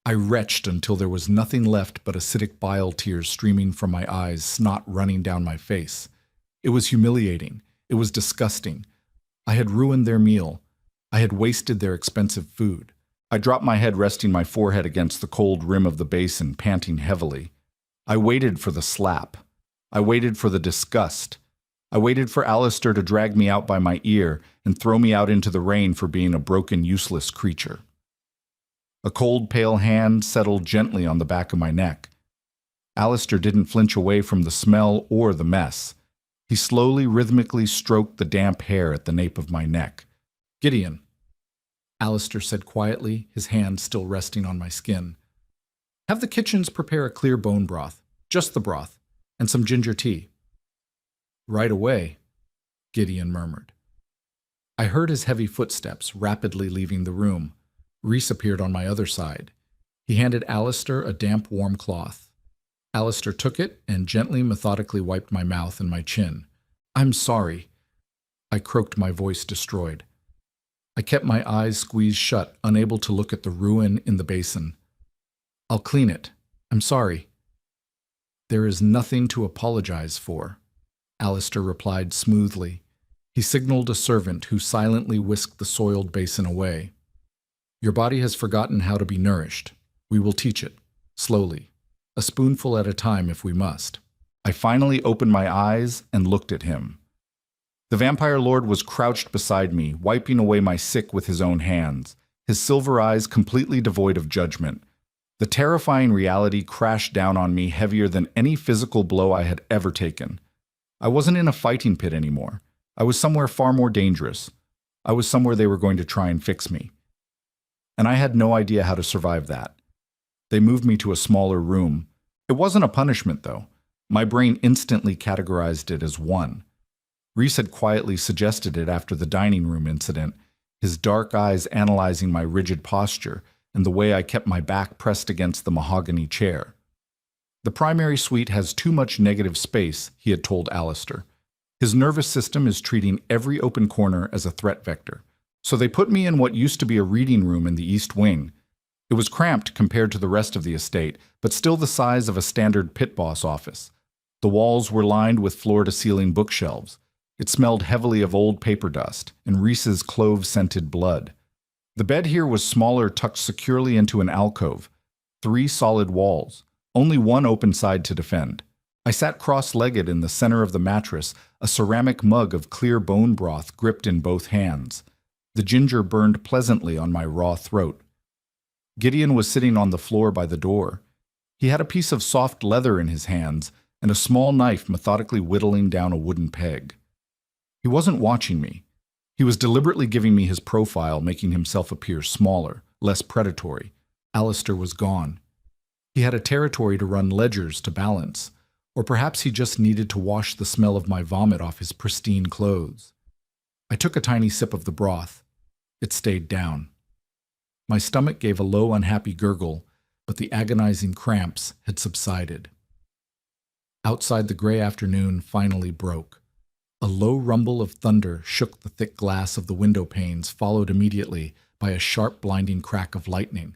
I retched until there was nothing left but acidic bile tears streaming from my eyes, snot running down my face. It was humiliating. It was disgusting. I had ruined their meal. I had wasted their expensive food. I dropped my head, resting my forehead against the cold rim of the basin, panting heavily. I waited for the slap. I waited for the disgust. I waited for Alistair to drag me out by my ear and throw me out into the rain for being a broken, useless creature. A cold, pale hand settled gently on the back of my neck. Alistair didn't flinch away from the smell or the mess. He slowly, rhythmically stroked the damp hair at the nape of my neck. "Gideon," Alistair said quietly, his hand still resting on my skin. "Have the kitchens prepare a clear bone broth, just the broth, and some ginger tea." "Right away," Gideon murmured. I heard his heavy footsteps rapidly leaving the room. Reese appeared on my other side. He handed Alistair a damp, warm cloth. Alistair took it and gently, methodically wiped my mouth and my chin. "I'm sorry," I croaked, my voice destroyed. I kept my eyes squeezed shut, unable to look at the ruin in the basin. "I'll clean it. I'm sorry." "There is nothing to apologize for," Alistair replied smoothly. He signaled a servant who silently whisked the soiled basin away. "Your body has forgotten how to be nourished. We will teach it, slowly, a spoonful at a time if we must." I finally opened my eyes and looked at him. The vampire lord was crouched beside me, wiping away my sick with his own hands, his silver eyes completely devoid of judgment. The terrifying reality crashed down on me heavier than any physical blow I had ever taken. I wasn't in a fighting pit anymore. I was somewhere far more dangerous. I was somewhere they were going to try and fix me. And I had no idea how to survive that. They moved me to a smaller room. It wasn't a punishment, though. My brain instantly categorized it as one. Reese had quietly suggested it after the dining room incident, his dark eyes analyzing my rigid posture and the way I kept my back pressed against the mahogany chair. The primary suite has too much negative space, he had told Alistair. His nervous system is treating every open corner as a threat vector. So they put me in what used to be a reading room in the East Wing. It was cramped compared to the rest of the estate, but still the size of a standard pit boss office. The walls were lined with floor-to-ceiling bookshelves. It smelled heavily of old paper dust and Reese's clove-scented blood. The bed here was smaller, tucked securely into an alcove. 3 solid walls, only one open side to defend. I sat cross-legged in the center of the mattress, a ceramic mug of clear bone broth gripped in both hands. The ginger burned pleasantly on my raw throat. Gideon was sitting on the floor by the door. He had a piece of soft leather in his hands and a small knife methodically whittling down a wooden peg. He wasn't watching me. He was deliberately giving me his profile, making himself appear smaller, less predatory. Alistair was gone. He had a territory to run ledgers to balance, or perhaps he just needed to wash the smell of my vomit off his pristine clothes. I took a tiny sip of the broth. It stayed down. My stomach gave a low, unhappy gurgle, but the agonizing cramps had subsided. Outside, the gray afternoon finally broke. A low rumble of thunder shook the thick glass of the window panes, followed immediately by a sharp, blinding crack of lightning.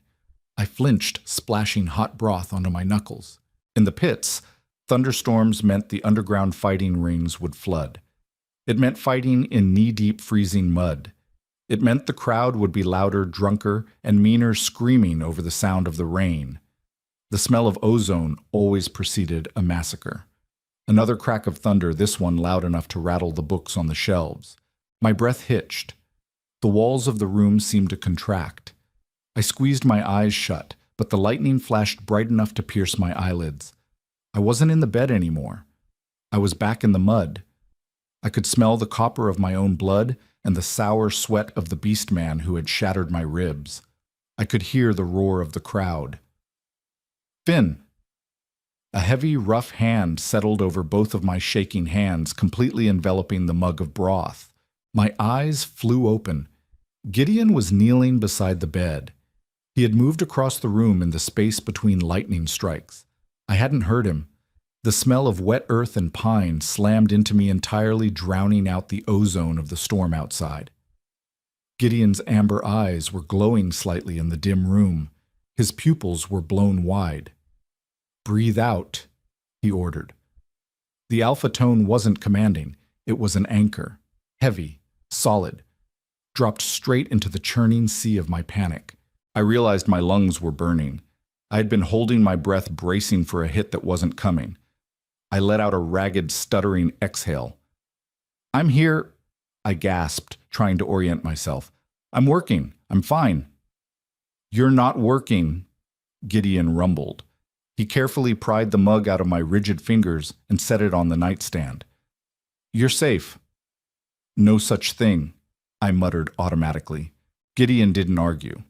I flinched, splashing hot broth onto my knuckles. In the pits, thunderstorms meant the underground fighting rings would flood. It meant fighting in knee-deep freezing mud. It meant the crowd would be louder, drunker, and meaner, screaming over the sound of the rain. The smell of ozone always preceded a massacre. Another crack of thunder, this one loud enough to rattle the books on the shelves. My breath hitched. The walls of the room seemed to contract. I squeezed my eyes shut, but the lightning flashed bright enough to pierce my eyelids. I wasn't in the bed anymore. I was back in the mud. I could smell the copper of my own blood and the sour sweat of the beast man who had shattered my ribs. I could hear the roar of the crowd. Finn! A heavy, rough hand settled over both of my shaking hands, completely enveloping the mug of broth. My eyes flew open. Gideon was kneeling beside the bed. He had moved across the room in the space between lightning strikes. I hadn't heard him. The smell of wet earth and pine slammed into me entirely, drowning out the ozone of the storm outside. Gideon's amber eyes were glowing slightly in the dim room. His pupils were blown wide. "Breathe out," he ordered. The alpha tone wasn't commanding. It was an anchor, heavy, solid, dropped straight into the churning sea of my panic. I realized my lungs were burning. I had been holding my breath, bracing for a hit that wasn't coming. I let out a ragged, stuttering exhale. "I'm here," I gasped, trying to orient myself. "I'm working. I'm fine." "You're not working," Gideon rumbled. He carefully pried the mug out of my rigid fingers and set it on the nightstand. "You're safe." "No such thing," I muttered automatically. Gideon didn't argue.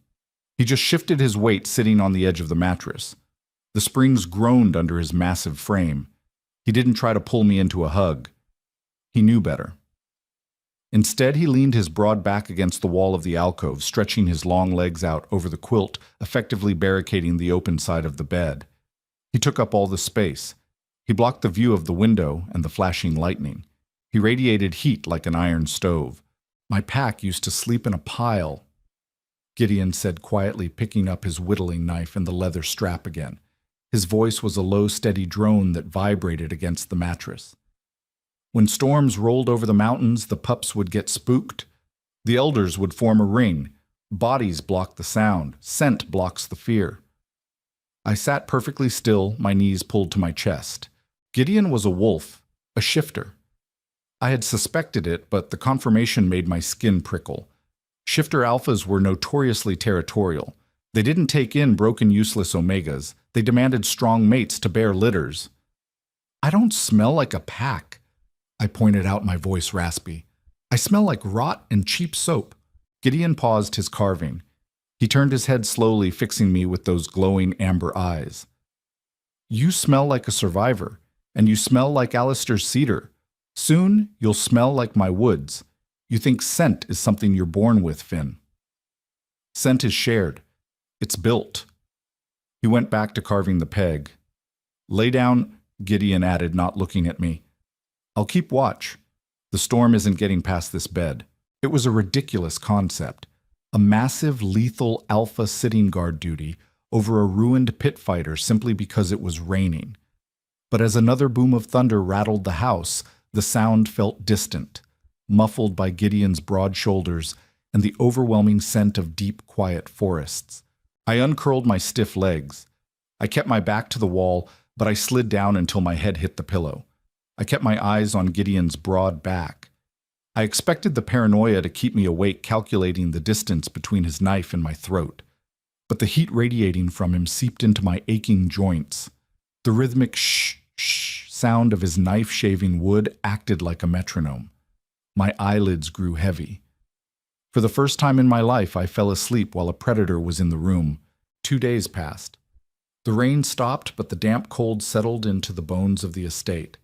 He just shifted his weight, sitting on the edge of the mattress. The springs groaned under his massive frame. He didn't try to pull me into a hug. He knew better. Instead, he leaned his broad back against the wall of the alcove, stretching his long legs out over the quilt, effectively barricading the open side of the bed. He took up all the space. He blocked the view of the window and the flashing lightning. He radiated heat like an iron stove. "My pack used to sleep in a pile," Gideon said quietly, picking up his whittling knife and the leather strap again. His voice was a low, steady drone that vibrated against the mattress. "When storms rolled over the mountains, the pups would get spooked. The elders would form a ring. Bodies block the sound. Scent blocks the fear." I sat perfectly still, my knees pulled to my chest. Gideon was a wolf, a shifter. I had suspected it, but the confirmation made my skin prickle. Shifter alphas were notoriously territorial. They didn't take in broken, useless omegas. They demanded strong mates to bear litters. "I don't smell like a pack," I pointed out, my voice raspy. I smell like rot and cheap soap. Gideon paused his carving. He turned his head slowly, fixing me with those glowing amber eyes. You smell like a survivor, and you smell like Alistair's cedar. Soon, you'll smell like my woods. You think scent is something you're born with, Finn. Scent is shared. It's built. He went back to carving the peg. Lay down, Gideon added, not looking at me. I'll keep watch. The storm isn't getting past this bed. It was a ridiculous concept. A massive, lethal alpha sitting guard duty over a ruined pit fighter simply because it was raining. But as another boom of thunder rattled the house, the sound felt distant, muffled by Gideon's broad shoulders and the overwhelming scent of deep, quiet forests. I uncurled my stiff legs. I kept my back to the wall, but I slid down until my head hit the pillow. I kept my eyes on Gideon's broad back. I expected the paranoia to keep me awake, calculating the distance between his knife and my throat. But the heat radiating from him seeped into my aching joints. The rhythmic shh sound of his knife shaving wood acted like a metronome. My eyelids grew heavy. For the first time in my life, I fell asleep while a predator was in the room. 2 days passed. The rain stopped, but the damp cold settled into the bones of the estate.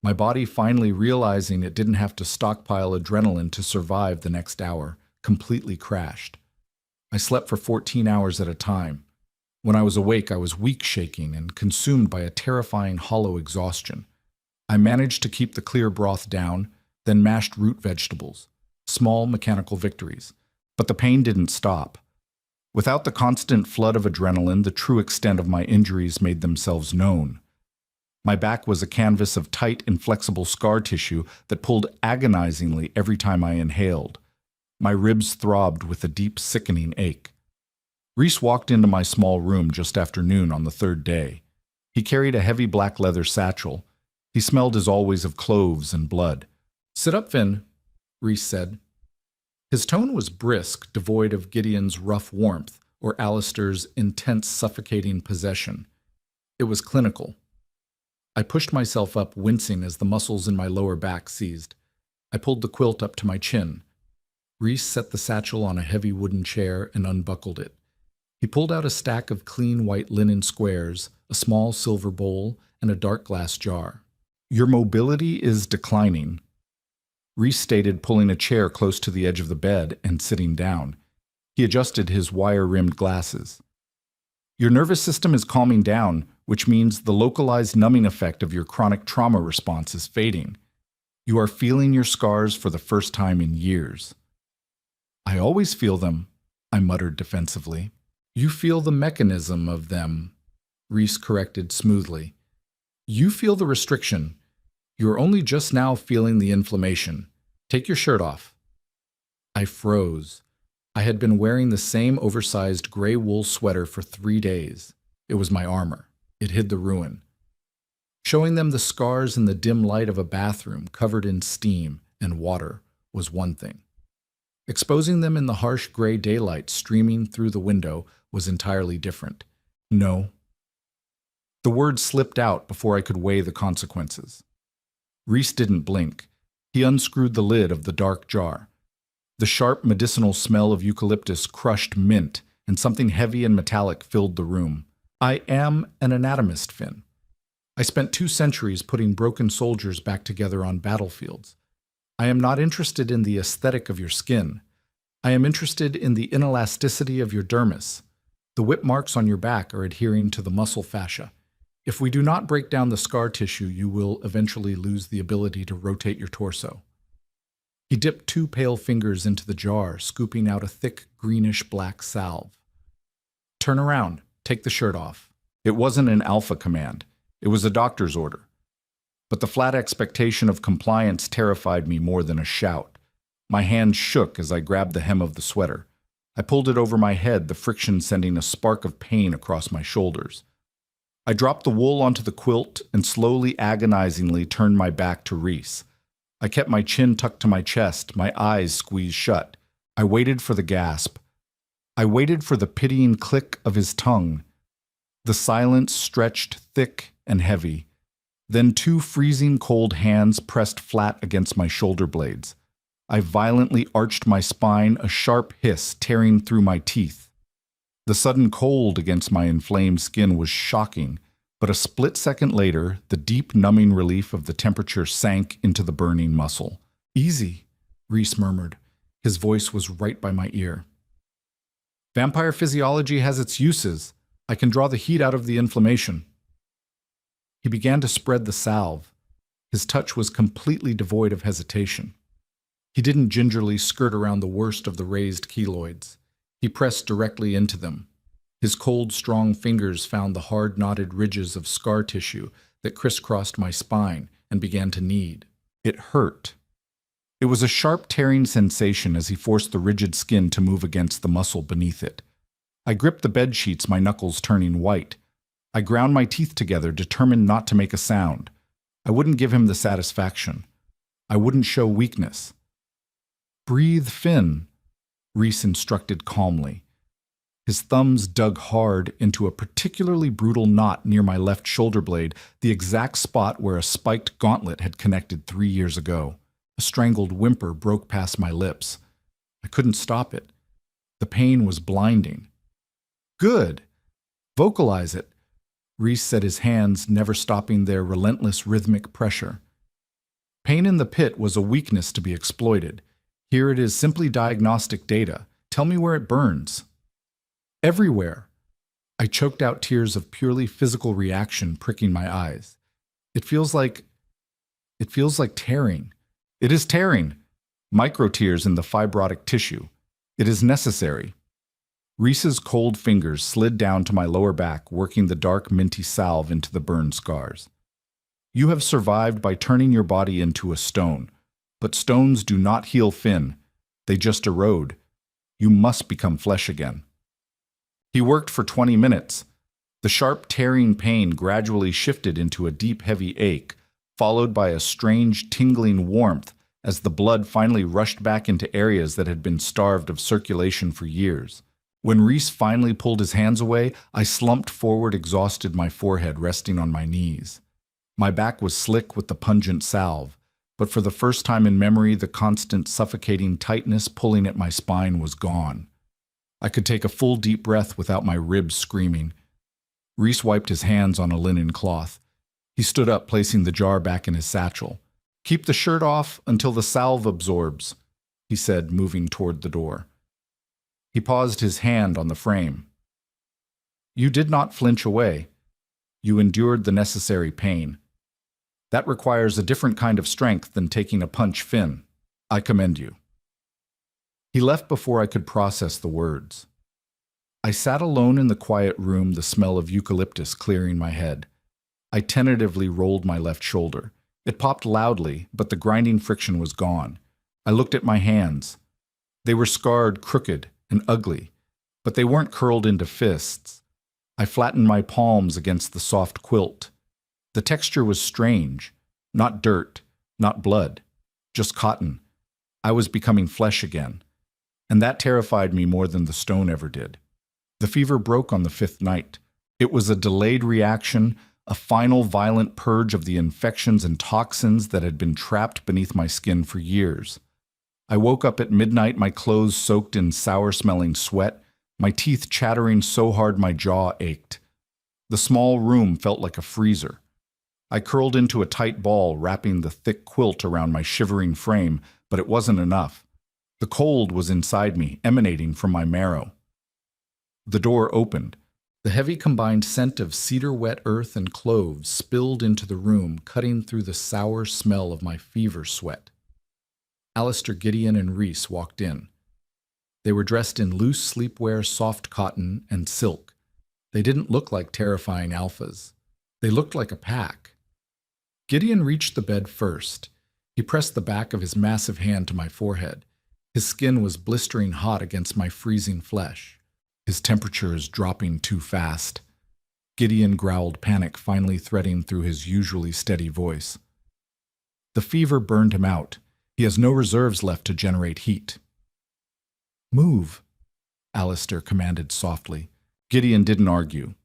My body, finally realizing it didn't have to stockpile adrenaline to survive the next hour, completely crashed. I slept for 14 hours at a time. When I was awake, I was weak shaking and consumed by a terrifying hollow exhaustion. I managed to keep the clear broth down, then mashed root vegetables. Small mechanical victories. But the pain didn't stop. Without the constant flood of adrenaline, the true extent of my injuries made themselves known. My back was a canvas of tight, inflexible scar tissue that pulled agonizingly every time I inhaled. My ribs throbbed with a deep, sickening ache. Reese walked into my small room just after noon on the third day. He carried a heavy black leather satchel. He smelled as always of cloves and blood. "Sit up, Finn," Reese said. His tone was brisk, devoid of Gideon's rough warmth or Alistair's intense, suffocating possession. It was clinical. I pushed myself up, wincing as the muscles in my lower back seized. I pulled the quilt up to my chin. Reese set the satchel on a heavy wooden chair and unbuckled it. He pulled out a stack of clean white linen squares, a small silver bowl, and a dark glass jar. "Your mobility is declining," Reese stated, pulling a chair close to the edge of the bed and sitting down. He adjusted his wire-rimmed glasses. "Your nervous system is calming down, which means the localized numbing effect of your chronic trauma response is fading. You are feeling your scars for the first time in years." "I always feel them," I muttered defensively. "You feel the mechanism of them," Reese corrected smoothly. "You feel the restriction. You are only just now feeling the inflammation. Take your shirt off." I froze. I had been wearing the same oversized gray wool sweater for 3 days. It was my armor. It hid the ruin. Showing them the scars in the dim light of a bathroom covered in steam and water was one thing. Exposing them in the harsh gray daylight streaming through the window was entirely different. No. The words slipped out before I could weigh the consequences. Reese didn't blink. He unscrewed the lid of the dark jar. The sharp medicinal smell of eucalyptus crushed mint, and something heavy and metallic filled the room. "I am an anatomist, Finn. I spent 2 centuries putting broken soldiers back together on battlefields. I am not interested in the aesthetic of your skin. I am interested in the inelasticity of your dermis. The whip marks on your back are adhering to the muscle fascia. If we do not break down the scar tissue, you will eventually lose the ability to rotate your torso." He dipped 2 pale fingers into the jar, scooping out a thick, greenish-black salve. "Turn around. Take the shirt off." It wasn't an alpha command. It was a doctor's order. But the flat expectation of compliance terrified me more than a shout. My hand shook as I grabbed the hem of the sweater. I pulled it over my head, the friction sending a spark of pain across my shoulders. I dropped the wool onto the quilt and slowly, agonizingly turned my back to Reese. I kept my chin tucked to my chest, my eyes squeezed shut. I waited for the gasp. I waited for the pitying click of his tongue. The silence stretched thick and heavy. Then two freezing cold hands pressed flat against my shoulder blades. I violently arched my spine, a sharp hiss tearing through my teeth. The sudden cold against my inflamed skin was shocking, but a split second later, the deep numbing relief of the temperature sank into the burning muscle. "Easy," Reese murmured. His voice was right by my ear. "Vampire physiology has its uses. I can draw the heat out of the inflammation." He began to spread the salve. His touch was completely devoid of hesitation. He didn't gingerly skirt around the worst of the raised keloids. He pressed directly into them. His cold, strong fingers found the hard, knotted ridges of scar tissue that crisscrossed my spine and began to knead. It hurt. It was a sharp, tearing sensation as he forced the rigid skin to move against the muscle beneath it. I gripped the bed sheets, my knuckles turning white. I ground my teeth together, determined not to make a sound. I wouldn't give him the satisfaction. I wouldn't show weakness. "Breathe, Finn," Reese instructed calmly. His thumbs dug hard into a particularly brutal knot near my left shoulder blade, the exact spot where a spiked gauntlet had connected 3 years ago. A strangled whimper broke past my lips. I couldn't stop it. The pain was blinding. "Good. Vocalize it," Reese said, his hands never stopping their relentless rhythmic pressure. Pain in the pit was a weakness to be exploited. Here it is, simply diagnostic data. Tell me where it burns. "Everywhere." I choked out tears of purely physical reaction pricking my eyes. It feels like tearing. It is tearing. Micro tears in the fibrotic tissue. It is necessary. Reese's cold fingers slid down to my lower back, working the dark minty salve into the burn scars. "You have survived by turning your body into a stone. But stones do not heal, Finn. They just erode. You must become flesh again." He worked for 20 minutes. The sharp, tearing pain gradually shifted into a deep, heavy ache, followed by a strange, tingling warmth as the blood finally rushed back into areas that had been starved of circulation for years. When Reese finally pulled his hands away, I slumped forward, exhausted, my forehead resting on my knees. My back was slick with the pungent salve, but for the first time in memory, the constant suffocating tightness pulling at my spine was gone. I could take a full deep breath without my ribs screaming. Reese wiped his hands on a linen cloth. He stood up, placing the jar back in his satchel. "Keep the shirt off until the salve absorbs," he said, moving toward the door. He paused, his hand on the frame. "You did not flinch away. You endured the necessary pain. That requires a different kind of strength than taking a punch, Finn. I commend you." He left before I could process the words. I sat alone in the quiet room, the smell of eucalyptus clearing my head. I tentatively rolled my left shoulder. It popped loudly, but the grinding friction was gone. I looked at my hands. They were scarred, crooked, and ugly, but they weren't curled into fists. I flattened my palms against the soft quilt. The texture was strange. Not dirt, not blood, just cotton. I was becoming flesh again, and that terrified me more than the stone ever did. The fever broke on the 5th night. It was a delayed reaction, a final violent purge of the infections and toxins that had been trapped beneath my skin for years. I woke up at midnight, my clothes soaked in sour-smelling sweat, my teeth chattering so hard my jaw ached. The small room felt like a freezer. I curled into a tight ball, wrapping the thick quilt around my shivering frame, but it wasn't enough. The cold was inside me, emanating from my marrow. The door opened. The heavy combined scent of cedar-wet earth and cloves spilled into the room, cutting through the sour smell of my fever sweat. Alistair, Gideon, and Reese walked in. They were dressed in loose sleepwear, soft cotton, and silk. They didn't look like terrifying alphas. They looked like a pack. Gideon reached the bed first. He pressed the back of his massive hand to my forehead. His skin was blistering hot against my freezing flesh. His temperature is dropping too fast. Gideon growled, panic finally threading through his usually steady voice. The fever burned him out. He has no reserves left to generate heat. "Move," Alistair commanded softly. Gideon didn't argue.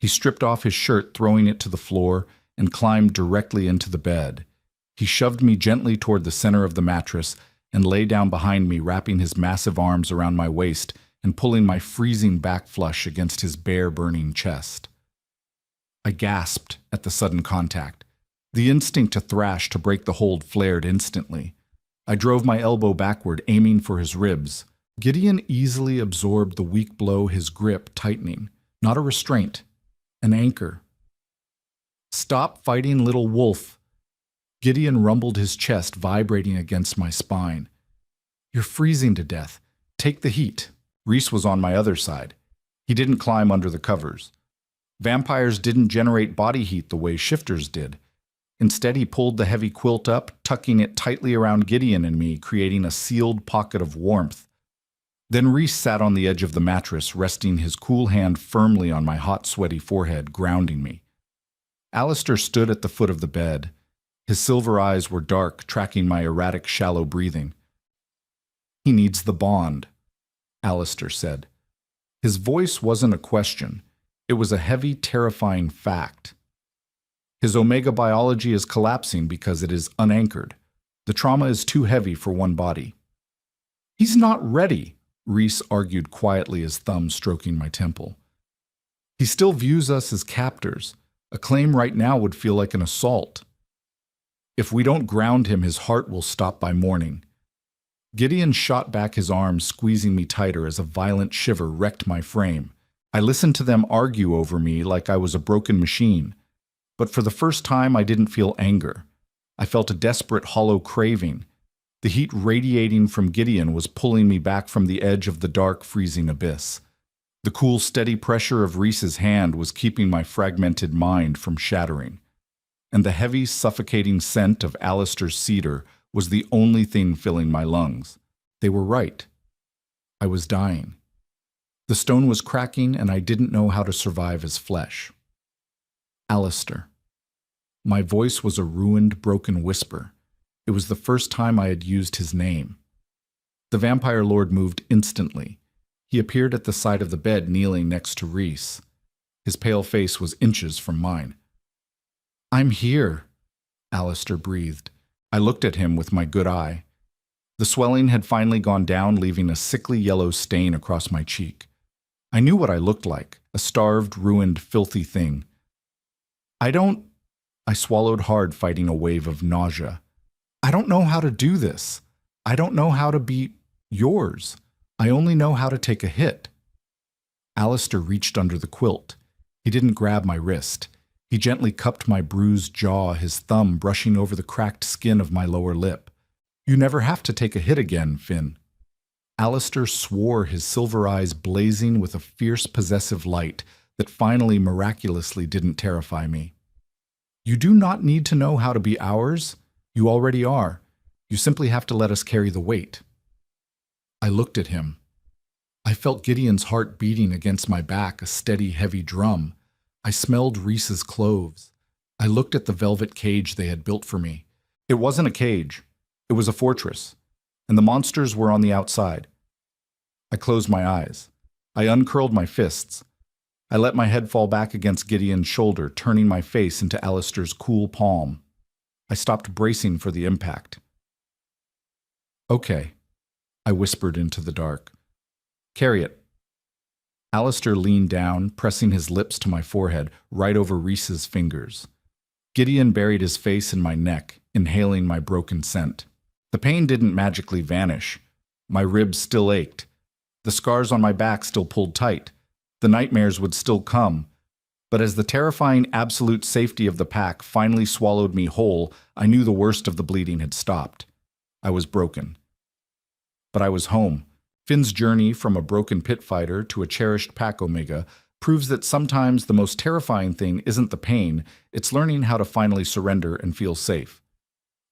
He stripped off his shirt, throwing it to the floor, and climbed directly into the bed. He shoved me gently toward the center of the mattress and lay down behind me, wrapping his massive arms around my waist and pulling my freezing back flush against his bare, burning chest. I gasped at the sudden contact. The instinct to thrash to break the hold flared instantly. I drove my elbow backward, aiming for his ribs. Gideon easily absorbed the weak blow, his grip tightening. Not a restraint, an anchor. "Stop fighting, little wolf." Gideon rumbled, his chest vibrating against my spine. "You're freezing to death. Take the heat." Reese was on my other side. He didn't climb under the covers. Vampires didn't generate body heat the way shifters did. Instead, he pulled the heavy quilt up, tucking it tightly around Gideon and me, creating a sealed pocket of warmth. Then Reese sat on the edge of the mattress, resting his cool hand firmly on my hot, sweaty forehead, grounding me. Alistair stood at the foot of the bed. His silver eyes were dark, tracking my erratic, shallow breathing. "He needs the bond," Alistair said. His voice wasn't a question. It was a heavy, terrifying fact. His omega biology is collapsing because it is unanchored. The trauma is too heavy for one body. "He's not ready," Reese argued quietly, his thumb stroking my temple. "He still views us as captors. A claim right now would feel like an assault. If we don't ground him, his heart will stop by morning." Gideon shot back his arms, squeezing me tighter as a violent shiver wrecked my frame. I listened to them argue over me like I was a broken machine. But for the first time, I didn't feel anger. I felt a desperate, hollow craving. The heat radiating from Gideon was pulling me back from the edge of the dark, freezing abyss. The cool, steady pressure of Reese's hand was keeping my fragmented mind from shattering. And the heavy, suffocating scent of Alistair's cedar was the only thing filling my lungs. They were right. I was dying. The stone was cracking, and I didn't know how to survive as flesh. Alistair. My voice was a ruined, broken whisper. It was the first time I had used his name. The vampire lord moved instantly. He appeared at the side of the bed, kneeling next to Reese. His pale face was inches from mine. "I'm here," Alistair breathed. I looked at him with my good eye. The swelling had finally gone down, leaving a sickly yellow stain across my cheek. I knew what I looked like, a starved, ruined, filthy thing. I swallowed hard, fighting a wave of nausea. "I don't know how to do this. I don't know how to be yours. I only know how to take a hit." Alistair reached under the quilt. He didn't grab my wrist. He gently cupped my bruised jaw, his thumb brushing over the cracked skin of my lower lip. "You never have to take a hit again, Finn." Alistair swore, his silver eyes blazing with a fierce, possessive light that finally, miraculously, didn't terrify me. "You do not need to know how to be ours. You already are. You simply have to let us carry the weight." I looked at him. I felt Gideon's heart beating against my back, a steady, heavy drum. I smelled Reese's cloves. I looked at the velvet cage they had built for me. It wasn't a cage. It was a fortress, and the monsters were on the outside. I closed my eyes. I uncurled my fists. I let my head fall back against Gideon's shoulder, turning my face into Alistair's cool palm. I stopped bracing for the impact. "Okay," I whispered into the dark. "Carry it." Alistair leaned down, pressing his lips to my forehead, right over Reese's fingers. Gideon buried his face in my neck, inhaling my broken scent. The pain didn't magically vanish. My ribs still ached. The scars on my back still pulled tight. The nightmares would still come. But as the terrifying absolute safety of the pack finally swallowed me whole, I knew the worst of the bleeding had stopped. I was broken. But I was home. Finn's journey from a broken pit fighter to a cherished pack Omega proves that sometimes the most terrifying thing isn't the pain, it's learning how to finally surrender and feel safe.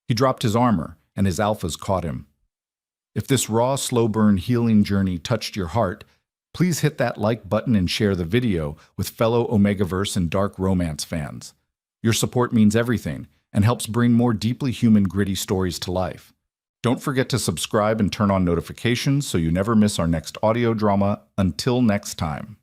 He dropped his armor, and his alphas caught him. If this raw, slow-burn healing journey touched your heart, please hit that like button and share the video with fellow Omegaverse and dark romance fans. Your support means everything and helps bring more deeply human, gritty stories to life. Don't forget to subscribe and turn on notifications so you never miss our next audio drama. Until next time.